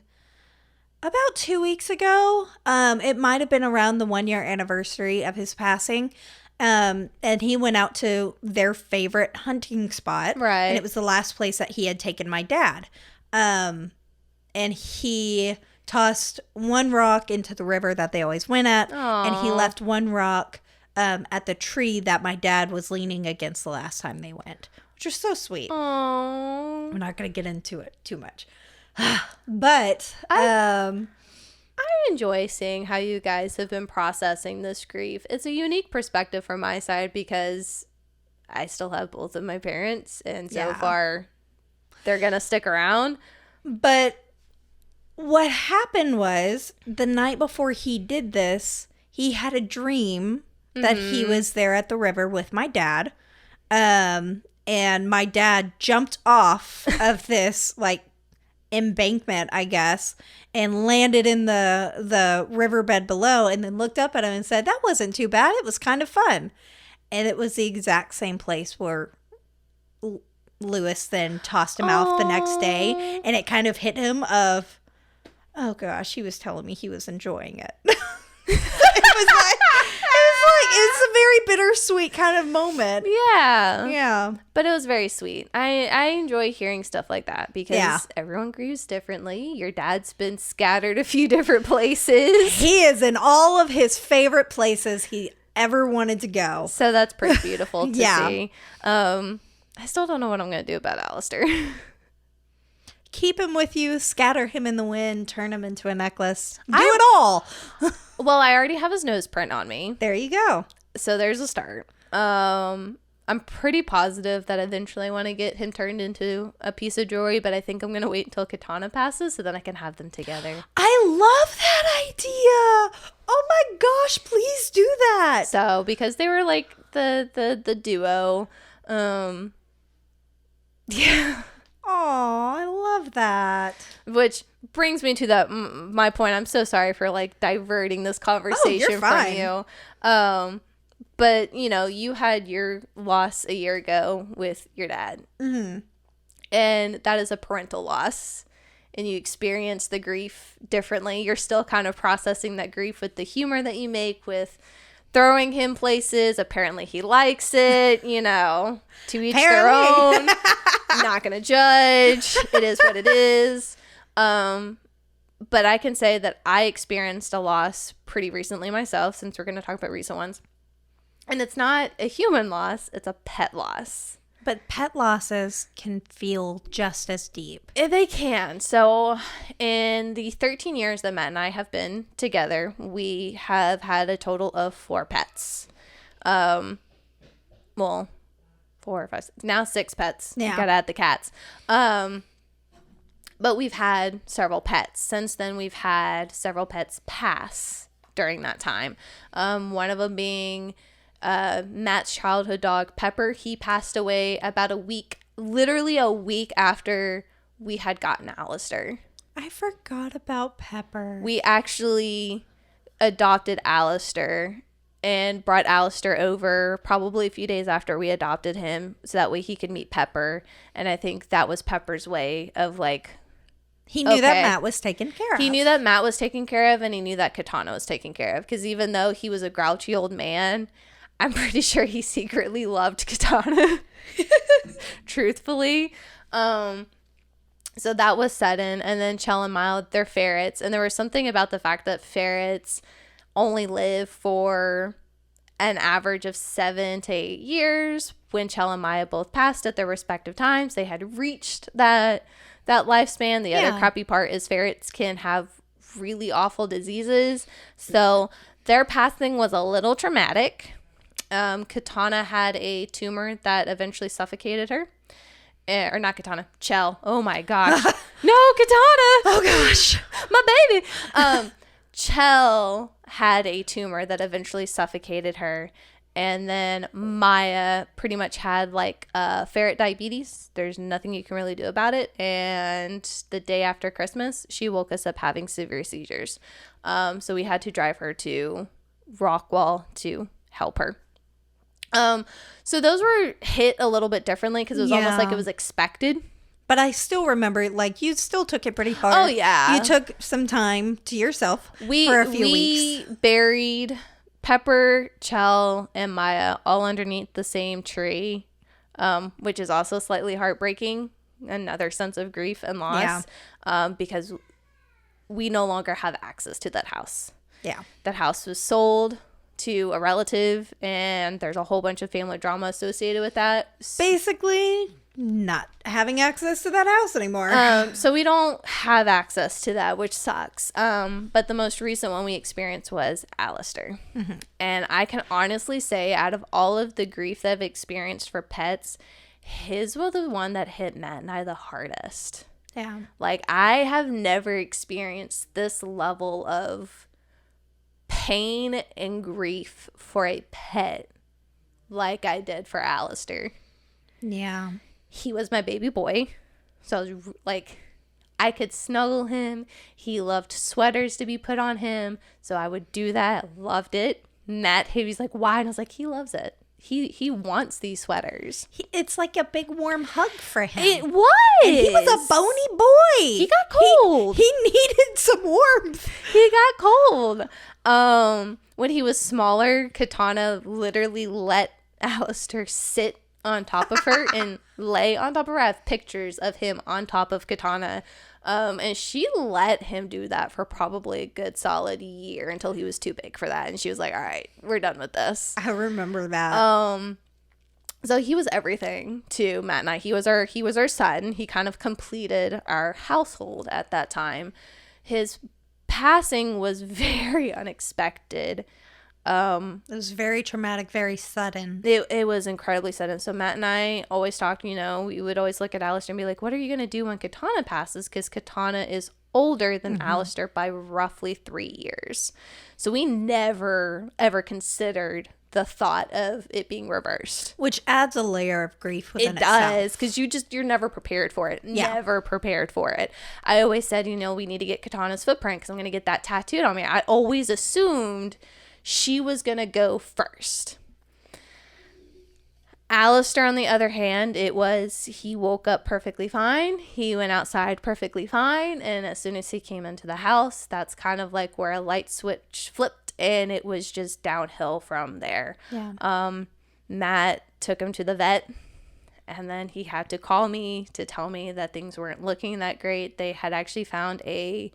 about 2 weeks ago. It might have been around the 1-year anniversary of his passing. And he went out to their favorite hunting spot. Right. And it was the last place that he had taken my dad. And he tossed one rock into the river that they always went at. Aww. And he left one rock at the tree that my dad was leaning against the last time they went, which is so sweet. Aww. We're not going to get into it too much. But I enjoy seeing how you guys have been processing this grief. It's a unique perspective from my side because I still have both of my parents, and so far they're going to stick around. But what happened was, the night before he did this, he had a dream that he was there at the river with my dad. And my dad jumped off of this, like, embankment, I guess, and landed in the riverbed below, and then looked up at him and said, that wasn't too bad. It was kind of fun. And it was the exact same place where Lewis then tossed him out the next day, and it kind of hit him of, oh gosh, he was telling me he was enjoying it. It's a very bittersweet kind of moment. Yeah. But it was very sweet. I enjoy hearing stuff like that because everyone grieves differently. Your dad's been scattered a few different places. He is in all of his favorite places he ever wanted to go. So that's pretty beautiful to see. I still don't know what I'm going to do about Alistair. Keep him with you, scatter him in the wind, turn him into a necklace. Do it all. Well, I already have his nose print on me. There you go. So there's a start. I'm pretty positive that eventually I want to get him turned into a piece of jewelry, but I think I'm going to wait until Katana passes so then I can have them together. I love that idea. Oh my gosh, please do that. So because they were like the duo. Yeah. Oh, I love that. Which brings me to my point. I'm so sorry for like diverting this conversation from you. But you know, you had your loss a year ago with your dad. Mm-hmm. And that is a parental loss. And you experience the grief differently. You're still kind of processing that grief with the humor that you make with throwing him places. Apparently he likes it, you know, to each their own. I'm not going to judge. It is what it is. But I can say that I experienced a loss pretty recently myself, since we're going to talk about recent ones. And it's not a human loss. It's a pet loss. But pet losses can feel just as deep. They can. So in the 13 years that Matt and I have been together, we have had a total of 4 pets. Well, 4 or 5, now 6 pets. Yeah. Gotta add the cats. But we've had several pets. Since then, we've had several pets pass during that time. One of them being Matt's childhood dog, Pepper. He passed away about literally a week after we had gotten Alistair. I forgot about Pepper. We actually adopted Alistair and brought Alistair over probably a few days after we adopted him, so that way he could meet Pepper. And I think that was Pepper's way of like, he knew that Matt was taken care of. He knew that Matt was taken care of, and he knew that Katana was taken care of. Because even though he was a grouchy old man, I'm pretty sure he secretly loved Katana. Truthfully. So that was sudden. And then Chell and Maya, they're ferrets. And there was something about the fact that ferrets only live for an average of 7 to 8 years. When Chell and Maya both passed at their respective times, they had reached that lifespan. The other crappy part is ferrets can have really awful diseases. So their passing was a little traumatic. Katana had a tumor that eventually suffocated her. Or not Katana, Chell. Oh my gosh. No, Katana. Oh gosh. My baby. Chell had a tumor that eventually suffocated her. And then Maya pretty much had like ferret diabetes. There's nothing you can really do about it. And the day after Christmas, she woke us up having severe seizures. So we had to drive her to Rockwall to help her. So those were hit a little bit differently because it was almost like it was expected. But I still remember, like, you still took it pretty hard. Oh, yeah. You took some time to yourself for a few weeks. We buried Pepper, Chell, and Maya all underneath the same tree, which is also slightly heartbreaking. Another sense of grief and loss, because we no longer have access to that house. Yeah. That house was sold to a relative, and there's a whole bunch of family drama associated with that. Basically, not having access to that house anymore. So we don't have access to that, which sucks. But the most recent one we experienced was Alistair. Mm-hmm. And I can honestly say, out of all of the grief that I've experienced for pets, his was the one that hit Matt and I the hardest. Yeah. Like, I have never experienced this level of pain and grief for a pet like I did for Alistair. Yeah. He was my baby boy. So I was like, I could snuggle him. He loved sweaters to be put on him. So I would do that. I loved it. Matt, he was like, why? And I was like, he loves it. He wants these sweaters. It's like a big warm hug for him. It was. And he was a bony boy. He got cold. He needed some warmth. He got cold. When he was smaller, Katana literally let Alistair sit on top of her and lay on top of her. I have pictures of him on top of Katana. And she let him do that for probably a good solid year until he was too big for that. And she was like, all right, we're done with this. I remember that. So he was everything to Matt and I. He was our son. He kind of completed our household at that time. His passing was very unexpected. It was very traumatic, very sudden. It was incredibly sudden. So Matt and I always talked, we would always look at Alistair and be like, what are you going to do when Katana passes? Because Katana is older than Alistair by roughly 3 years. So we never, ever considered the thought of it being reversed. Which adds a layer of grief within itself. It does, because you're never prepared for it. Yeah. Never prepared for it. I always said, we need to get Katana's footprint because I'm going to get that tattooed on me. I always assumed she was going to go first. Alistair, on the other hand, he woke up perfectly fine. He went outside perfectly fine. And as soon as he came into the house, that's kind of like where a light switch flipped and it was just downhill from there. Yeah. Matt took him to the vet and then he had to call me to tell me that things weren't looking that great. They had actually found a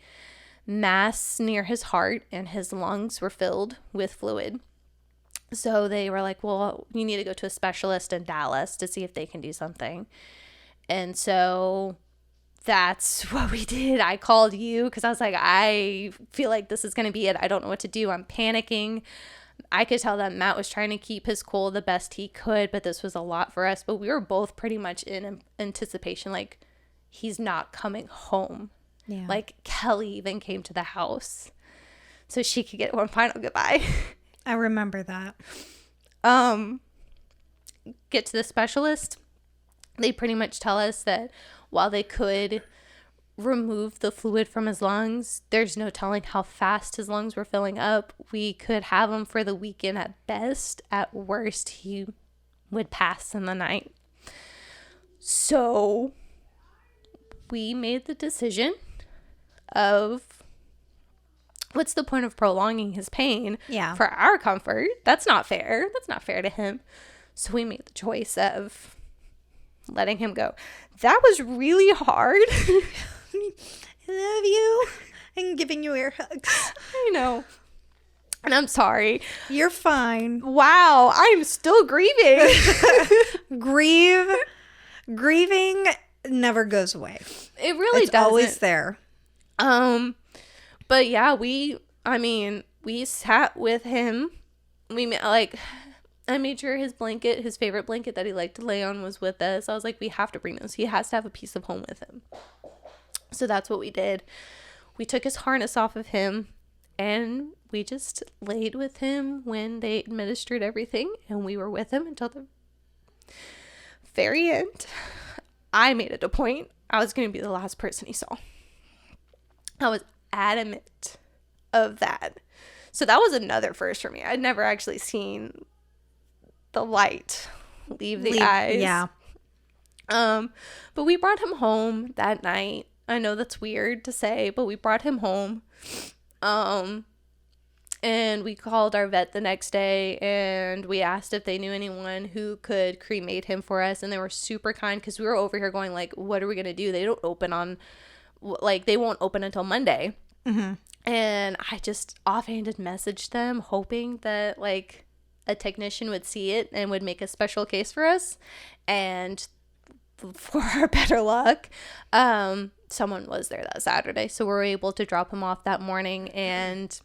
mass near his heart and his lungs were filled with fluid. So they were like, well, you need to go to a specialist in Dallas to see if they can do something. And so that's what we did. I called you because I was like, I feel like this is going to be it. I don't know what to do. I'm panicking. I could tell that Matt was trying to keep his cool the best he could, but this was a lot for us. But we were both pretty much in anticipation, like, he's not coming home. Yeah. Like, Kelly even came to the house so she could get one final goodbye. I remember that. Get to the specialist. They pretty much tell us that while they could remove the fluid from his lungs, there's no telling how fast his lungs were filling up. We could have him for the weekend at best. At worst, he would pass in the night. So we made the decision of, what's the point of prolonging his pain for our comfort? That's not fair. That's not fair to him. So we made the choice of, letting him go. That was really hard. I love you. And giving you air hugs. I know. And I'm sorry. You're fine. Wow, I'm still grieving. Grieving never goes away. It really doesn't. It's always there. But yeah, we sat with him. I made sure his favorite blanket that he liked to lay on was with us. I was like, we have to bring this. He has to have a piece of home with him. So that's what we did. We took his harness off of him and we just laid with him when they administered everything, and we were with him until the very end. I made it a point I was going to be the last person he saw. I was adamant of that. So that was another first for me. I'd never actually seen the light leave the eyes. Yeah. But we brought him home that night. I know that's weird to say, but we brought him home. And we called our vet the next day and we asked if they knew anyone who could cremate him for us. And they were super kind because we were over here going like, what are we going to do? They don't open they won't open until Monday. Mm-hmm. And I just offhanded messaged them hoping that like a technician would see it and would make a special case for us. And for our better luck, someone was there that Saturday. So we were able to drop him off that morning, and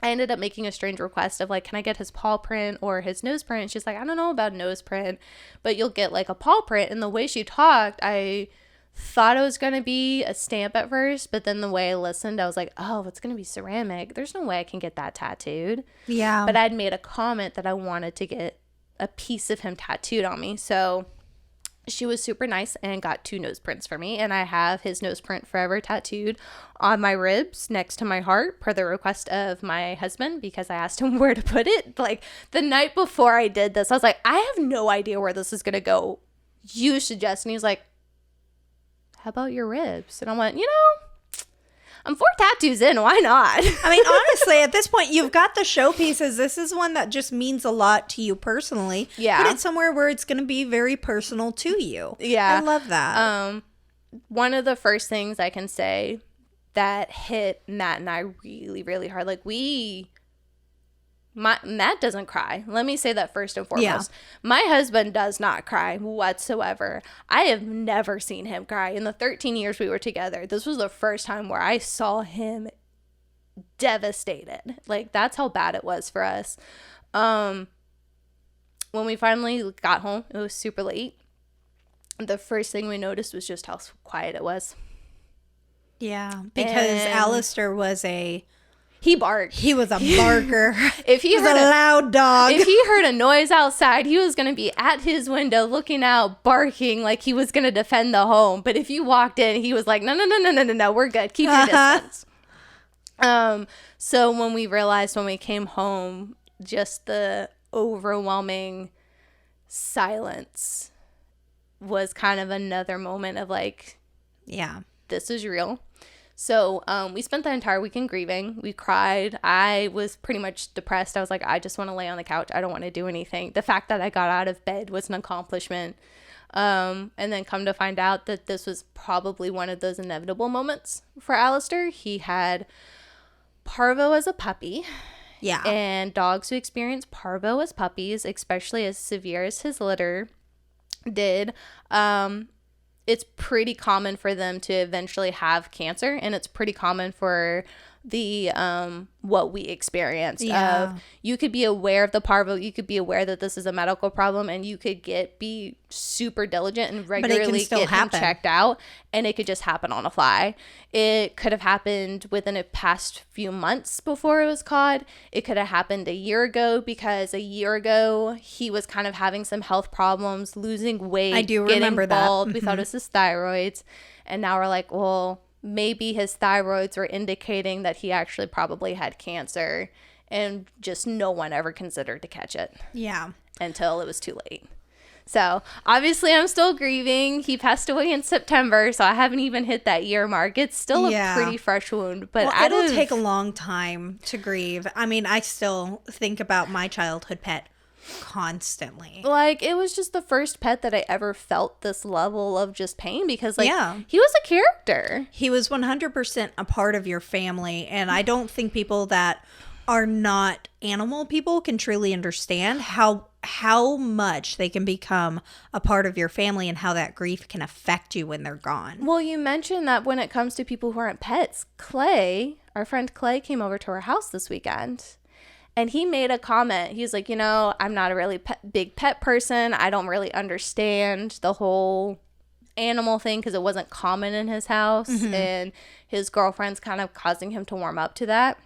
I ended up making a strange request of like, can I get his paw print or his nose print? And she's like, I don't know about nose print, but you'll get like a paw print. And the way she talked, I thought it was going to be a stamp at first, but then the way I listened, I was like, oh, it's going to be ceramic. There's no way I can get that tattooed. Yeah. But I'd made a comment that I wanted to get a piece of him tattooed on me. So she was super nice and got 2 nose prints for me, and I have his nose print forever tattooed on my ribs next to my heart per the request of my husband, because I asked him where to put it. Like the night before I did this, I was like, I have no idea where this is gonna go. You suggest. And he's like, how about your ribs? And I went, I'm 4 tattoos in. Why not? I mean, honestly, at this point, you've got the showpieces. This is one that just means a lot to you personally. Yeah. Put it somewhere where it's going to be very personal to you. Yeah. I love that. One of the first things I can say that hit Matt and I really, really hard, like Matt doesn't cry. Let me say that first and foremost. Yeah. My husband does not cry whatsoever. I have never seen him cry. In the 13 years we were together, this was the first time where I saw him devastated. Like, that's how bad it was for us. When we finally got home, it was super late. The first thing we noticed was just how quiet it was. Yeah, because Alistair was he barked. He was a barker. If he was heard a loud dog. If he heard a noise outside, he was going to be at his window looking out, barking like he was going to defend the home. But if you walked in, he was like, no, we're good. Keep your distance. So when we realized when we came home, just the overwhelming silence was kind of another moment of like, yeah, this is real. So we spent the entire weekend grieving. We cried. I was pretty much depressed. I was like, I just want to lay on the couch. I don't want to do anything. The fact that I got out of bed was an accomplishment. And then come to find out that this was probably one of those inevitable moments for Alistair. He had parvo as a puppy. Yeah. And dogs who experience parvo as puppies, especially as severe as his litter did, it's pretty common for them to eventually have cancer, and it's pretty common for the what we experienced. Yeah. You could be aware of the parvo, you could be aware that this is a medical problem, and you could be super diligent and regularly get him checked out, and it could just happen on a fly. It could have happened within the past few months before it was caught. It could have happened a year ago, because a year ago he was kind of having some health problems, losing weight. I do remember getting bald. that. We thought it was his thyroids, and now we're like, well, maybe his thyroids were indicating that he actually probably had cancer, and just no one ever considered to catch it. Yeah. Until it was too late. So obviously I'm still grieving. He passed away in September, so I haven't even hit that year mark. It's still a pretty fresh wound, but well, it'll take a long time to grieve. I mean, I still think about my childhood pet constantly. Like, it was just the first pet that I ever felt this level of just pain because, like, Yeah. he was a character. He was 100% a part of your family, and I don't think people that are not animal people can truly understand how much they can become a part of your family and how that grief can affect you when they're gone. Well, you mentioned that when it comes to people who aren't pets, Clay, our friend Clay, came over to our house this weekend. And he made a comment. He was like, I'm not a really big pet person. I don't really understand the whole animal thing because it wasn't common in his house. Mm-hmm. And his girlfriend's kind of causing him to warm up to that.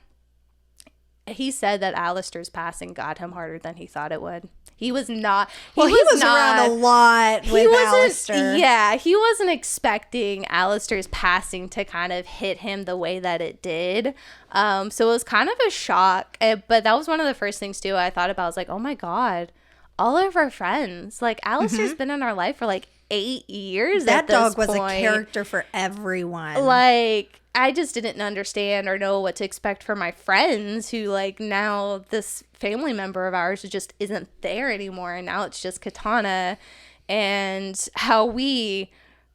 He said that Alistair's passing got him harder than he thought it would. He was not. He was around a lot with Alistair. Yeah, he wasn't expecting Alistair's passing to kind of hit him the way that it did. So it was kind of a shock. But that was one of the first things, too, I thought about. I was like, oh, my God, all of our friends. Like, Alistair's been in our life for, like, 8 years That at this dog was point. a character for everyone. Like, I just didn't understand or know what to expect from my friends who, like, now this family member of ours just isn't there anymore. And now it's just Katana. And how we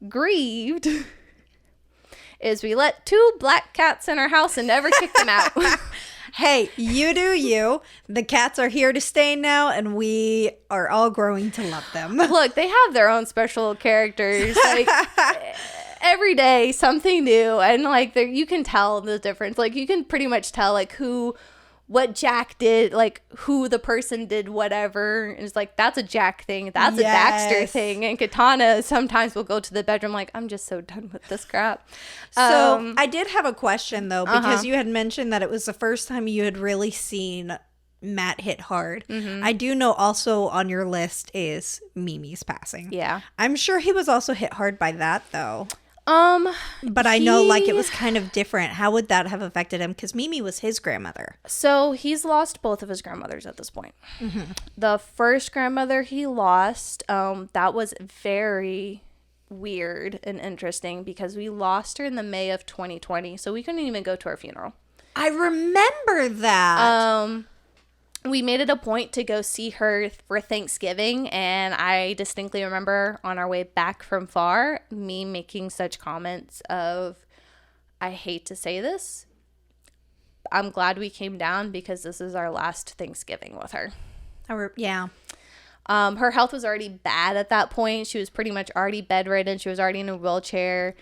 grieved is we let 2 black cats in our house and never kicked them out. Hey, you do you. The cats are here to stay now, and we are all growing to love them. Look, they have their own special characters. Like, every day something new, and like you can tell the difference. Like, you can pretty much tell like what Jack did, like who the person did whatever. And it's like, that's a Jack thing, that's a Baxter thing. And Katana sometimes will go to the bedroom like, I'm just so done with this crap. So I did have a question though, because you had mentioned that it was the first time you had really seen Matt hit hard. I do know also on your list is Mimi's passing. Yeah. I'm sure he was also hit hard by that though. But I know like it was kind of different. How would that have affected him? Because Mimi was his grandmother. So he's lost both of his grandmothers at this point. The first grandmother he lost, that was very weird and interesting because we lost her in the May of 2020. So we couldn't even go to her funeral. I remember that. We made it a point to go see her for Thanksgiving, and I distinctly remember on our way back from far, me making such comments of, I hate to say this, I'm glad we came down because this is our last Thanksgiving with her. Yeah. Her health was already bad at that point. She was pretty much already bedridden. She was already in a wheelchair.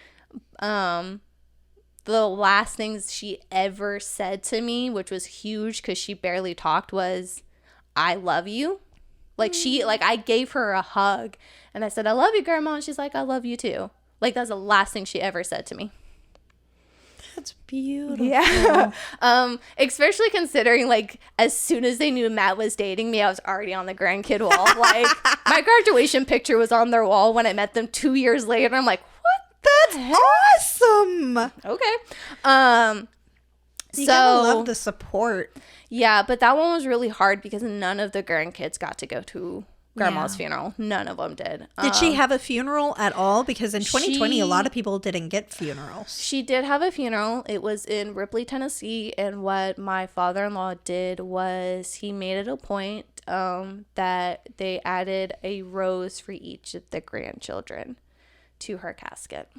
The last things she ever said to me, which was huge because she barely talked, was, I love you. Like, I gave her a hug and I said, I love you, Grandma. And she's like, I love you too. Like, that's the last thing she ever said to me. That's beautiful. Yeah. Especially considering, like, as soon as they knew Matt was dating me, I was already on the grandkid wall. Like, my graduation picture was on their wall when I met them 2 years later. I'm like, that's awesome. Okay. You gotta love the support. Yeah, but that one was really hard because none of the grandkids got to go to Grandma's funeral. None of them did. Did she have a funeral at all? Because in 2020, a lot of people didn't get funerals. She did have a funeral. It was in Ripley, Tennessee. And what my father-in-law did was he made it a point that they added a rose for each of the grandchildren to her casket.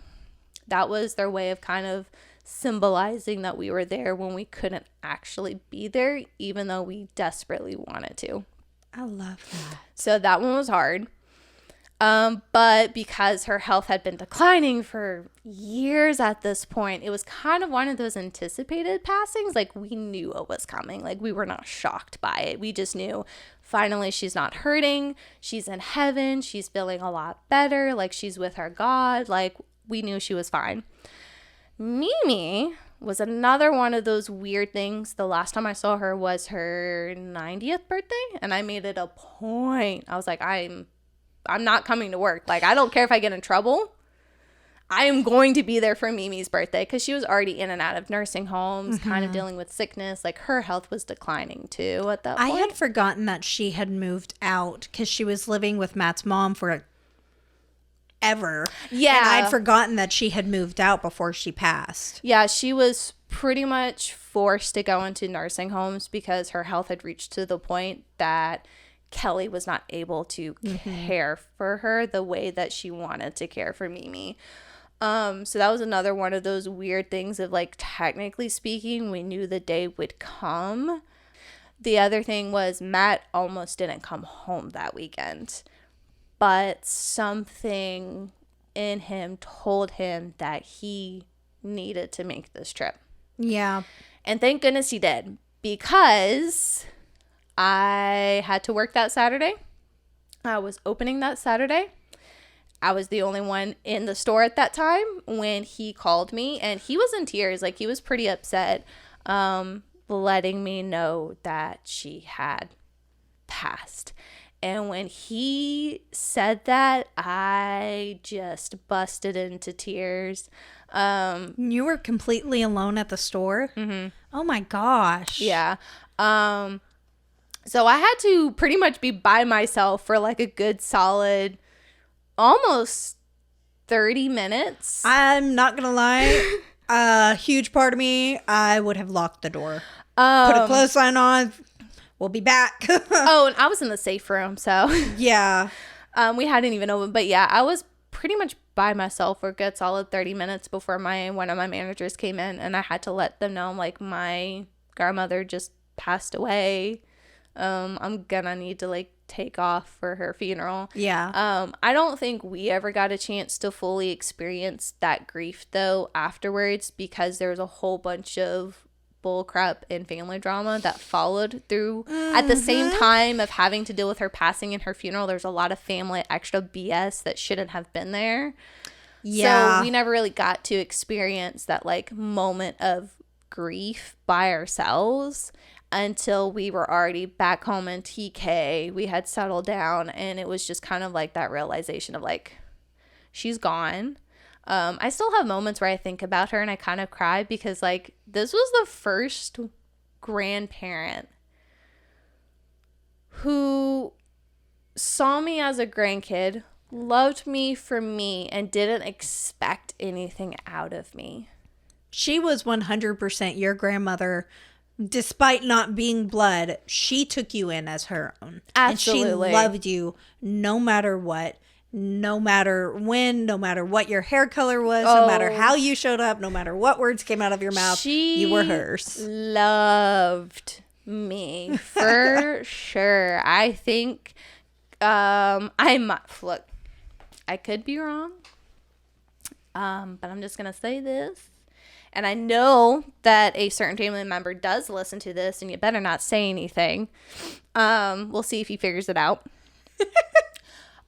That was their way of kind of symbolizing that we were there when we couldn't actually be there, even though we desperately wanted to. I love that. So that one was hard. But because her health had been declining for years at this point, it was kind of one of those anticipated passings. Like, we knew it was coming. Like, we were not shocked by it. We just knew finally she's not hurting. She's in heaven. She's feeling a lot better. Like, she's with her God. Like, we knew she was fine. Mimi was another one of those weird things. The last time I saw her was her 90th birthday, and I made it a point. I was like, I'm not coming to work. Like, I don't care if I get in trouble. I am going to be there for Mimi's birthday because she was already in and out of nursing homes, kind of dealing with sickness. Like, her health was declining too at that point. I had forgotten that she had moved out because she was living with Matt's mom for ever. Yeah. And I'd forgotten that she had moved out before she passed. Yeah, she was pretty much forced to go into nursing homes because her health had reached to the point that Kelly was not able to care for her the way that she wanted to care for Mimi. So that was another one of those weird things of like, technically speaking, we knew the day would come. The other thing was Matt almost didn't come home that weekend, but something in him told him that he needed to make this trip. Yeah. And thank goodness he did, because I had to work that Saturday. I was opening that Saturday. I was the only one in the store at that time when he called me, and he was in tears. Like, he was pretty upset, letting me know that she had passed. And when he said that, I just busted into tears. You were completely alone at the store? Mm-hmm. Oh my gosh. Yeah. So I had to pretty much be by myself for like a good solid almost 30 minutes. I'm not gonna lie, a huge part of me, I would have locked the door. Put a clothesline on. We'll be back. Oh, and I was in the safe room, so Yeah. we hadn't even opened. But yeah, I was pretty much by myself for a good solid 30 minutes before one of my managers came in, and I had to let them know, like, my grandmother just passed away. I'm gonna need to like take off for her funeral. Yeah. I don't think we ever got a chance to fully experience that grief though afterwards, because there was a whole bunch of bullcrap and family drama that followed through at the same time of having to deal with her passing and her funeral. There's a lot of family extra BS that shouldn't have been there. Yeah. So we never really got to experience that like moment of grief by ourselves until we were already back home in TK. We had settled down, and it was just kind of like that realization of like, she's gone. I still have moments where I think about her and I kind of cry, because like, this was the first grandparent who saw me as a grandkid, loved me for me, and didn't expect anything out of me. She was 100% your grandmother. Despite not being blood, she took you in as her own. Absolutely. And she loved you no matter what, no matter when, no matter what your hair color was, no matter how you showed up, no matter what words came out of your mouth, you were hers. Loved me for sure. I think look, I could be wrong, but I'm just gonna say this. And I know that a certain family member does listen to this, and you better not say anything. We'll see if he figures it out.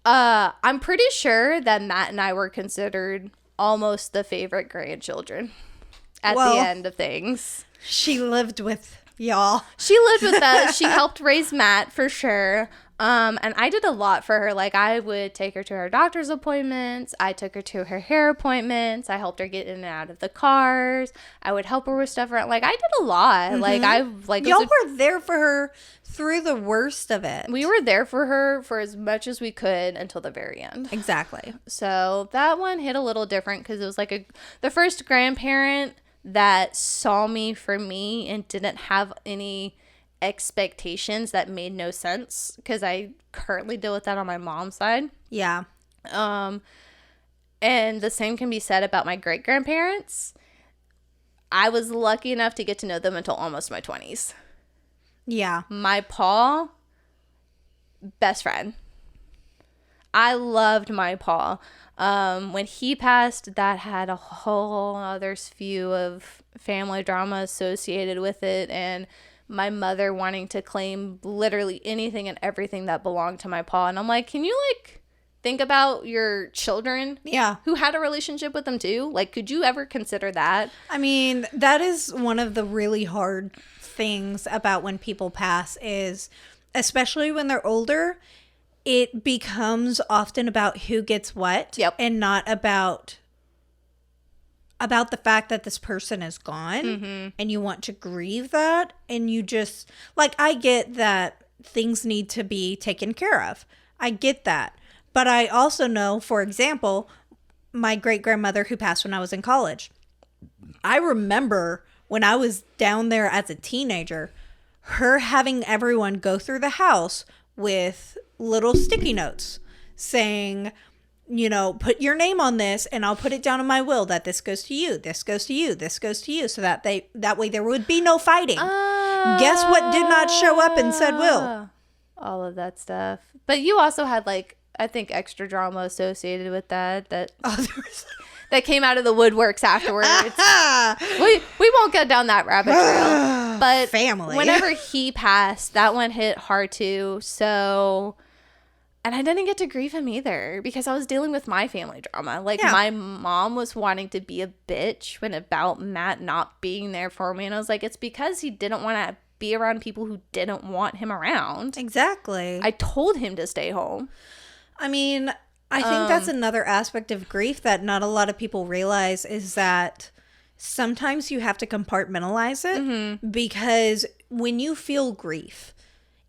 I'm pretty sure that Matt and I were considered almost the favorite grandchildren at the end of things. She lived with y'all. She lived with us. She helped raise Matt for sure. And I did a lot for her. Like, I would take her to her doctor's appointments. I took her to her hair appointments. I helped her get in and out of the cars. I would help her with stuff around. Like, I did a lot. Mm-hmm. Y'all were there for her through the worst of it. We were there for her for as much as we could until the very end. Exactly. So that one hit a little different, because it was like the first grandparent that saw me for me and didn't have any expectations that made no sense, because I currently deal with that on my mom's side. Yeah. And the same can be said about my great grandparents. I was lucky enough to get to know them until almost my 20s. Yeah. My pa, best friend. I loved my pa. When he passed, that had a whole other spew of family drama associated with it, and my mother wanting to claim literally anything and everything that belonged to my pa. And I'm like, can you like think about your children? Yeah. Who had a relationship with them too? Like, could you ever consider that? I mean, that is one of the really hard things about when people pass, is especially when they're older, it becomes often about who gets what. Yep. And not about the fact that this person is gone, and you want to grieve that, and you just, like, I get that things need to be taken care of. I get that. But I also know, for example, my great-grandmother who passed when I was in college, I remember when I was down there as a teenager, her having everyone go through the house with little sticky notes saying, put your name on this and I'll put it down in my will that this goes to you, this goes to you, this goes to you, so that way there would be no fighting. Guess what did not show up in said will? All of that stuff. But you also had I think extra drama associated with that that came out of the woodworks afterwards. we won't get down that rabbit trail. But family. Whenever he passed, that one hit hard too. So, and I didn't get to grieve him either because I was dealing with my family drama. My mom was wanting to be a bitch about Matt not being there for me. And I was like, it's because he didn't want to be around people who didn't want him around. Exactly. I told him to stay home. I mean, I think that's another aspect of grief that not a lot of people realize is that sometimes you have to compartmentalize it because when you feel grief,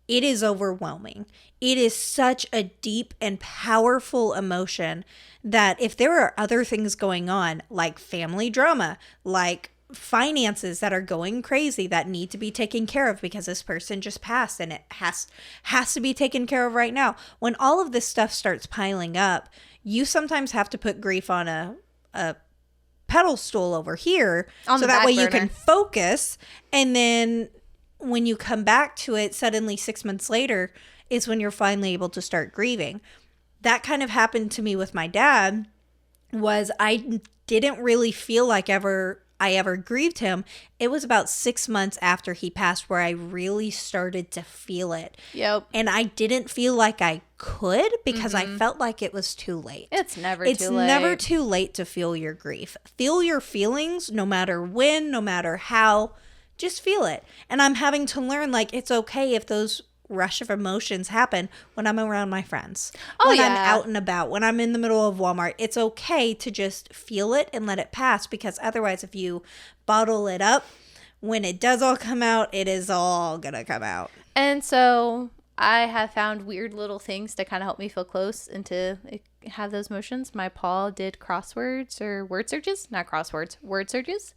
it is overwhelming. It is such a deep and powerful emotion that if there are other things going on, like family drama, like finances that are going crazy that need to be taken care of because this person just passed and it has to be taken care of right now. When all of this stuff starts piling up, you sometimes have to put grief on a pedal stool over here so that way you can focus. And then when you come back to it, suddenly 6 months later is when you're finally able to start grieving. That kind of happened to me with my dad. I didn't really feel like I ever grieved him. It was about 6 months after he passed where I really started to feel it. Yep. And I didn't feel like I could because I felt like it was too late. It's never too late. It's never too late to feel your grief. Feel your feelings no matter when, no matter how. Just feel it. And I'm having to learn it's okay if those rush of emotions happen when I'm around my friends. When I'm out and about, when I'm in the middle of Walmart. It's okay to just feel it and let it pass because otherwise if you bottle it up, when it does all come out, it is all gonna come out. And so I have found weird little things to kind of help me feel close and to have those emotions. My Paul did crosswords or word searches, not crosswords, word searches.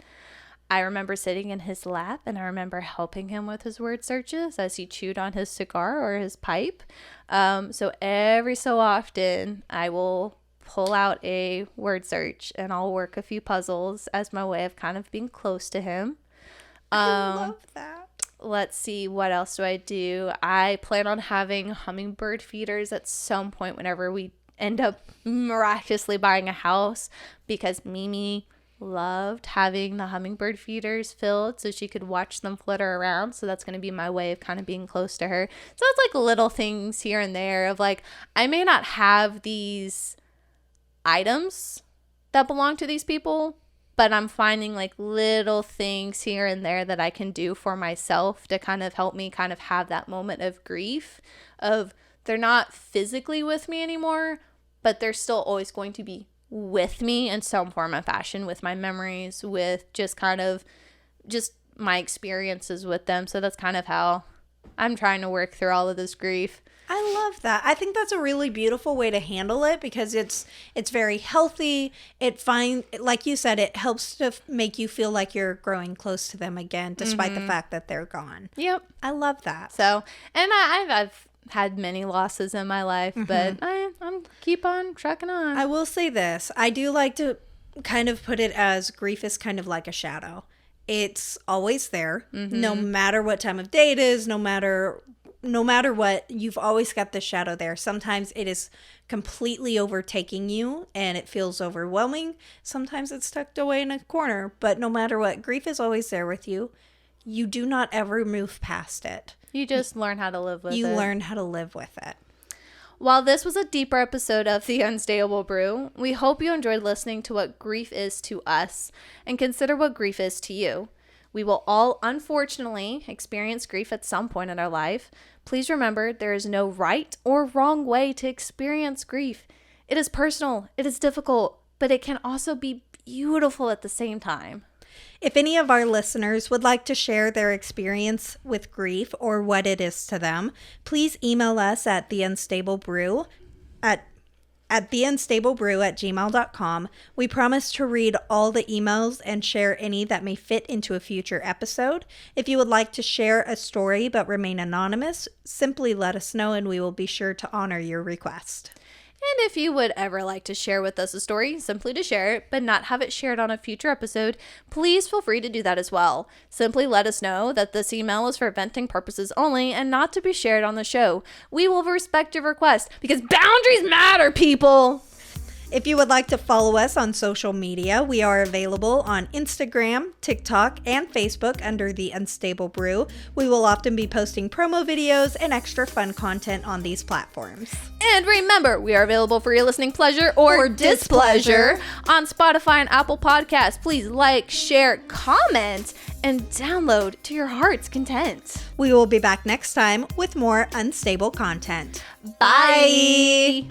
I remember sitting in his lap and I remember helping him with his word searches as he chewed on his cigar or his pipe. So every so often I will pull out a word search and I'll work a few puzzles as my way of kind of being close to him. I love that. Let's see, what else do? I plan on having hummingbird feeders at some point whenever we end up miraculously buying a house because Mimi loved having the hummingbird feeders filled so she could watch them flutter around. So that's going to be my way of kind of being close to her. So it's little things here and there of I may not have these items that belong to these people, but I'm finding little things here and there that I can do for myself to kind of help me kind of have that moment of grief of they're not physically with me anymore, but they're still always going to be with me in some form of fashion, with my memories, with just my experiences with them. So that's kind of how I'm trying to work through all of this grief. I love that. I think that's a really beautiful way to handle it because it's very healthy. Like you said, it helps to make you feel like you're growing close to them again, despite the fact that they're gone. Yep. I love that. So, and I've had many losses in my life, but I'm keep on trucking on. I will say this. I do like to kind of put it as grief is kind of like a shadow. It's always there, no matter what time of day it is, no matter what, you've always got the shadow there. Sometimes it is completely overtaking you and it feels overwhelming. Sometimes it's tucked away in a corner, but no matter what, grief is always there with you. You do not ever move past it. You just learn how to live with it. You learn how to live with it. While this was a deeper episode of The Unstable Brew, we hope you enjoyed listening to what grief is to us and consider what grief is to you. We will all, unfortunately, experience grief at some point in our life. Please remember, there is no right or wrong way to experience grief. It is personal, it is difficult, but it can also be beautiful at the same time. If any of our listeners would like to share their experience with grief or what it is to them, please email us at theunstableBrew at at theinstablebrew@gmail.com. We promise to read all the emails and share any that may fit into a future episode. If you would like to share a story but remain anonymous, simply let us know and we will be sure to honor your request. And if you would ever like to share with us a story, simply to share it, but not have it shared on a future episode, please feel free to do that as well. Simply let us know that this email is for venting purposes only and not to be shared on the show. We will respect your request because boundaries matter, people! If you would like to follow us on social media, we are available on Instagram, TikTok, and Facebook under The Unstable Brew. We will often be posting promo videos and extra fun content on these platforms. And remember, we are available for your listening pleasure or displeasure on Spotify and Apple Podcasts. Please like, share, comment, and download to your heart's content. We will be back next time with more unstable content. Bye!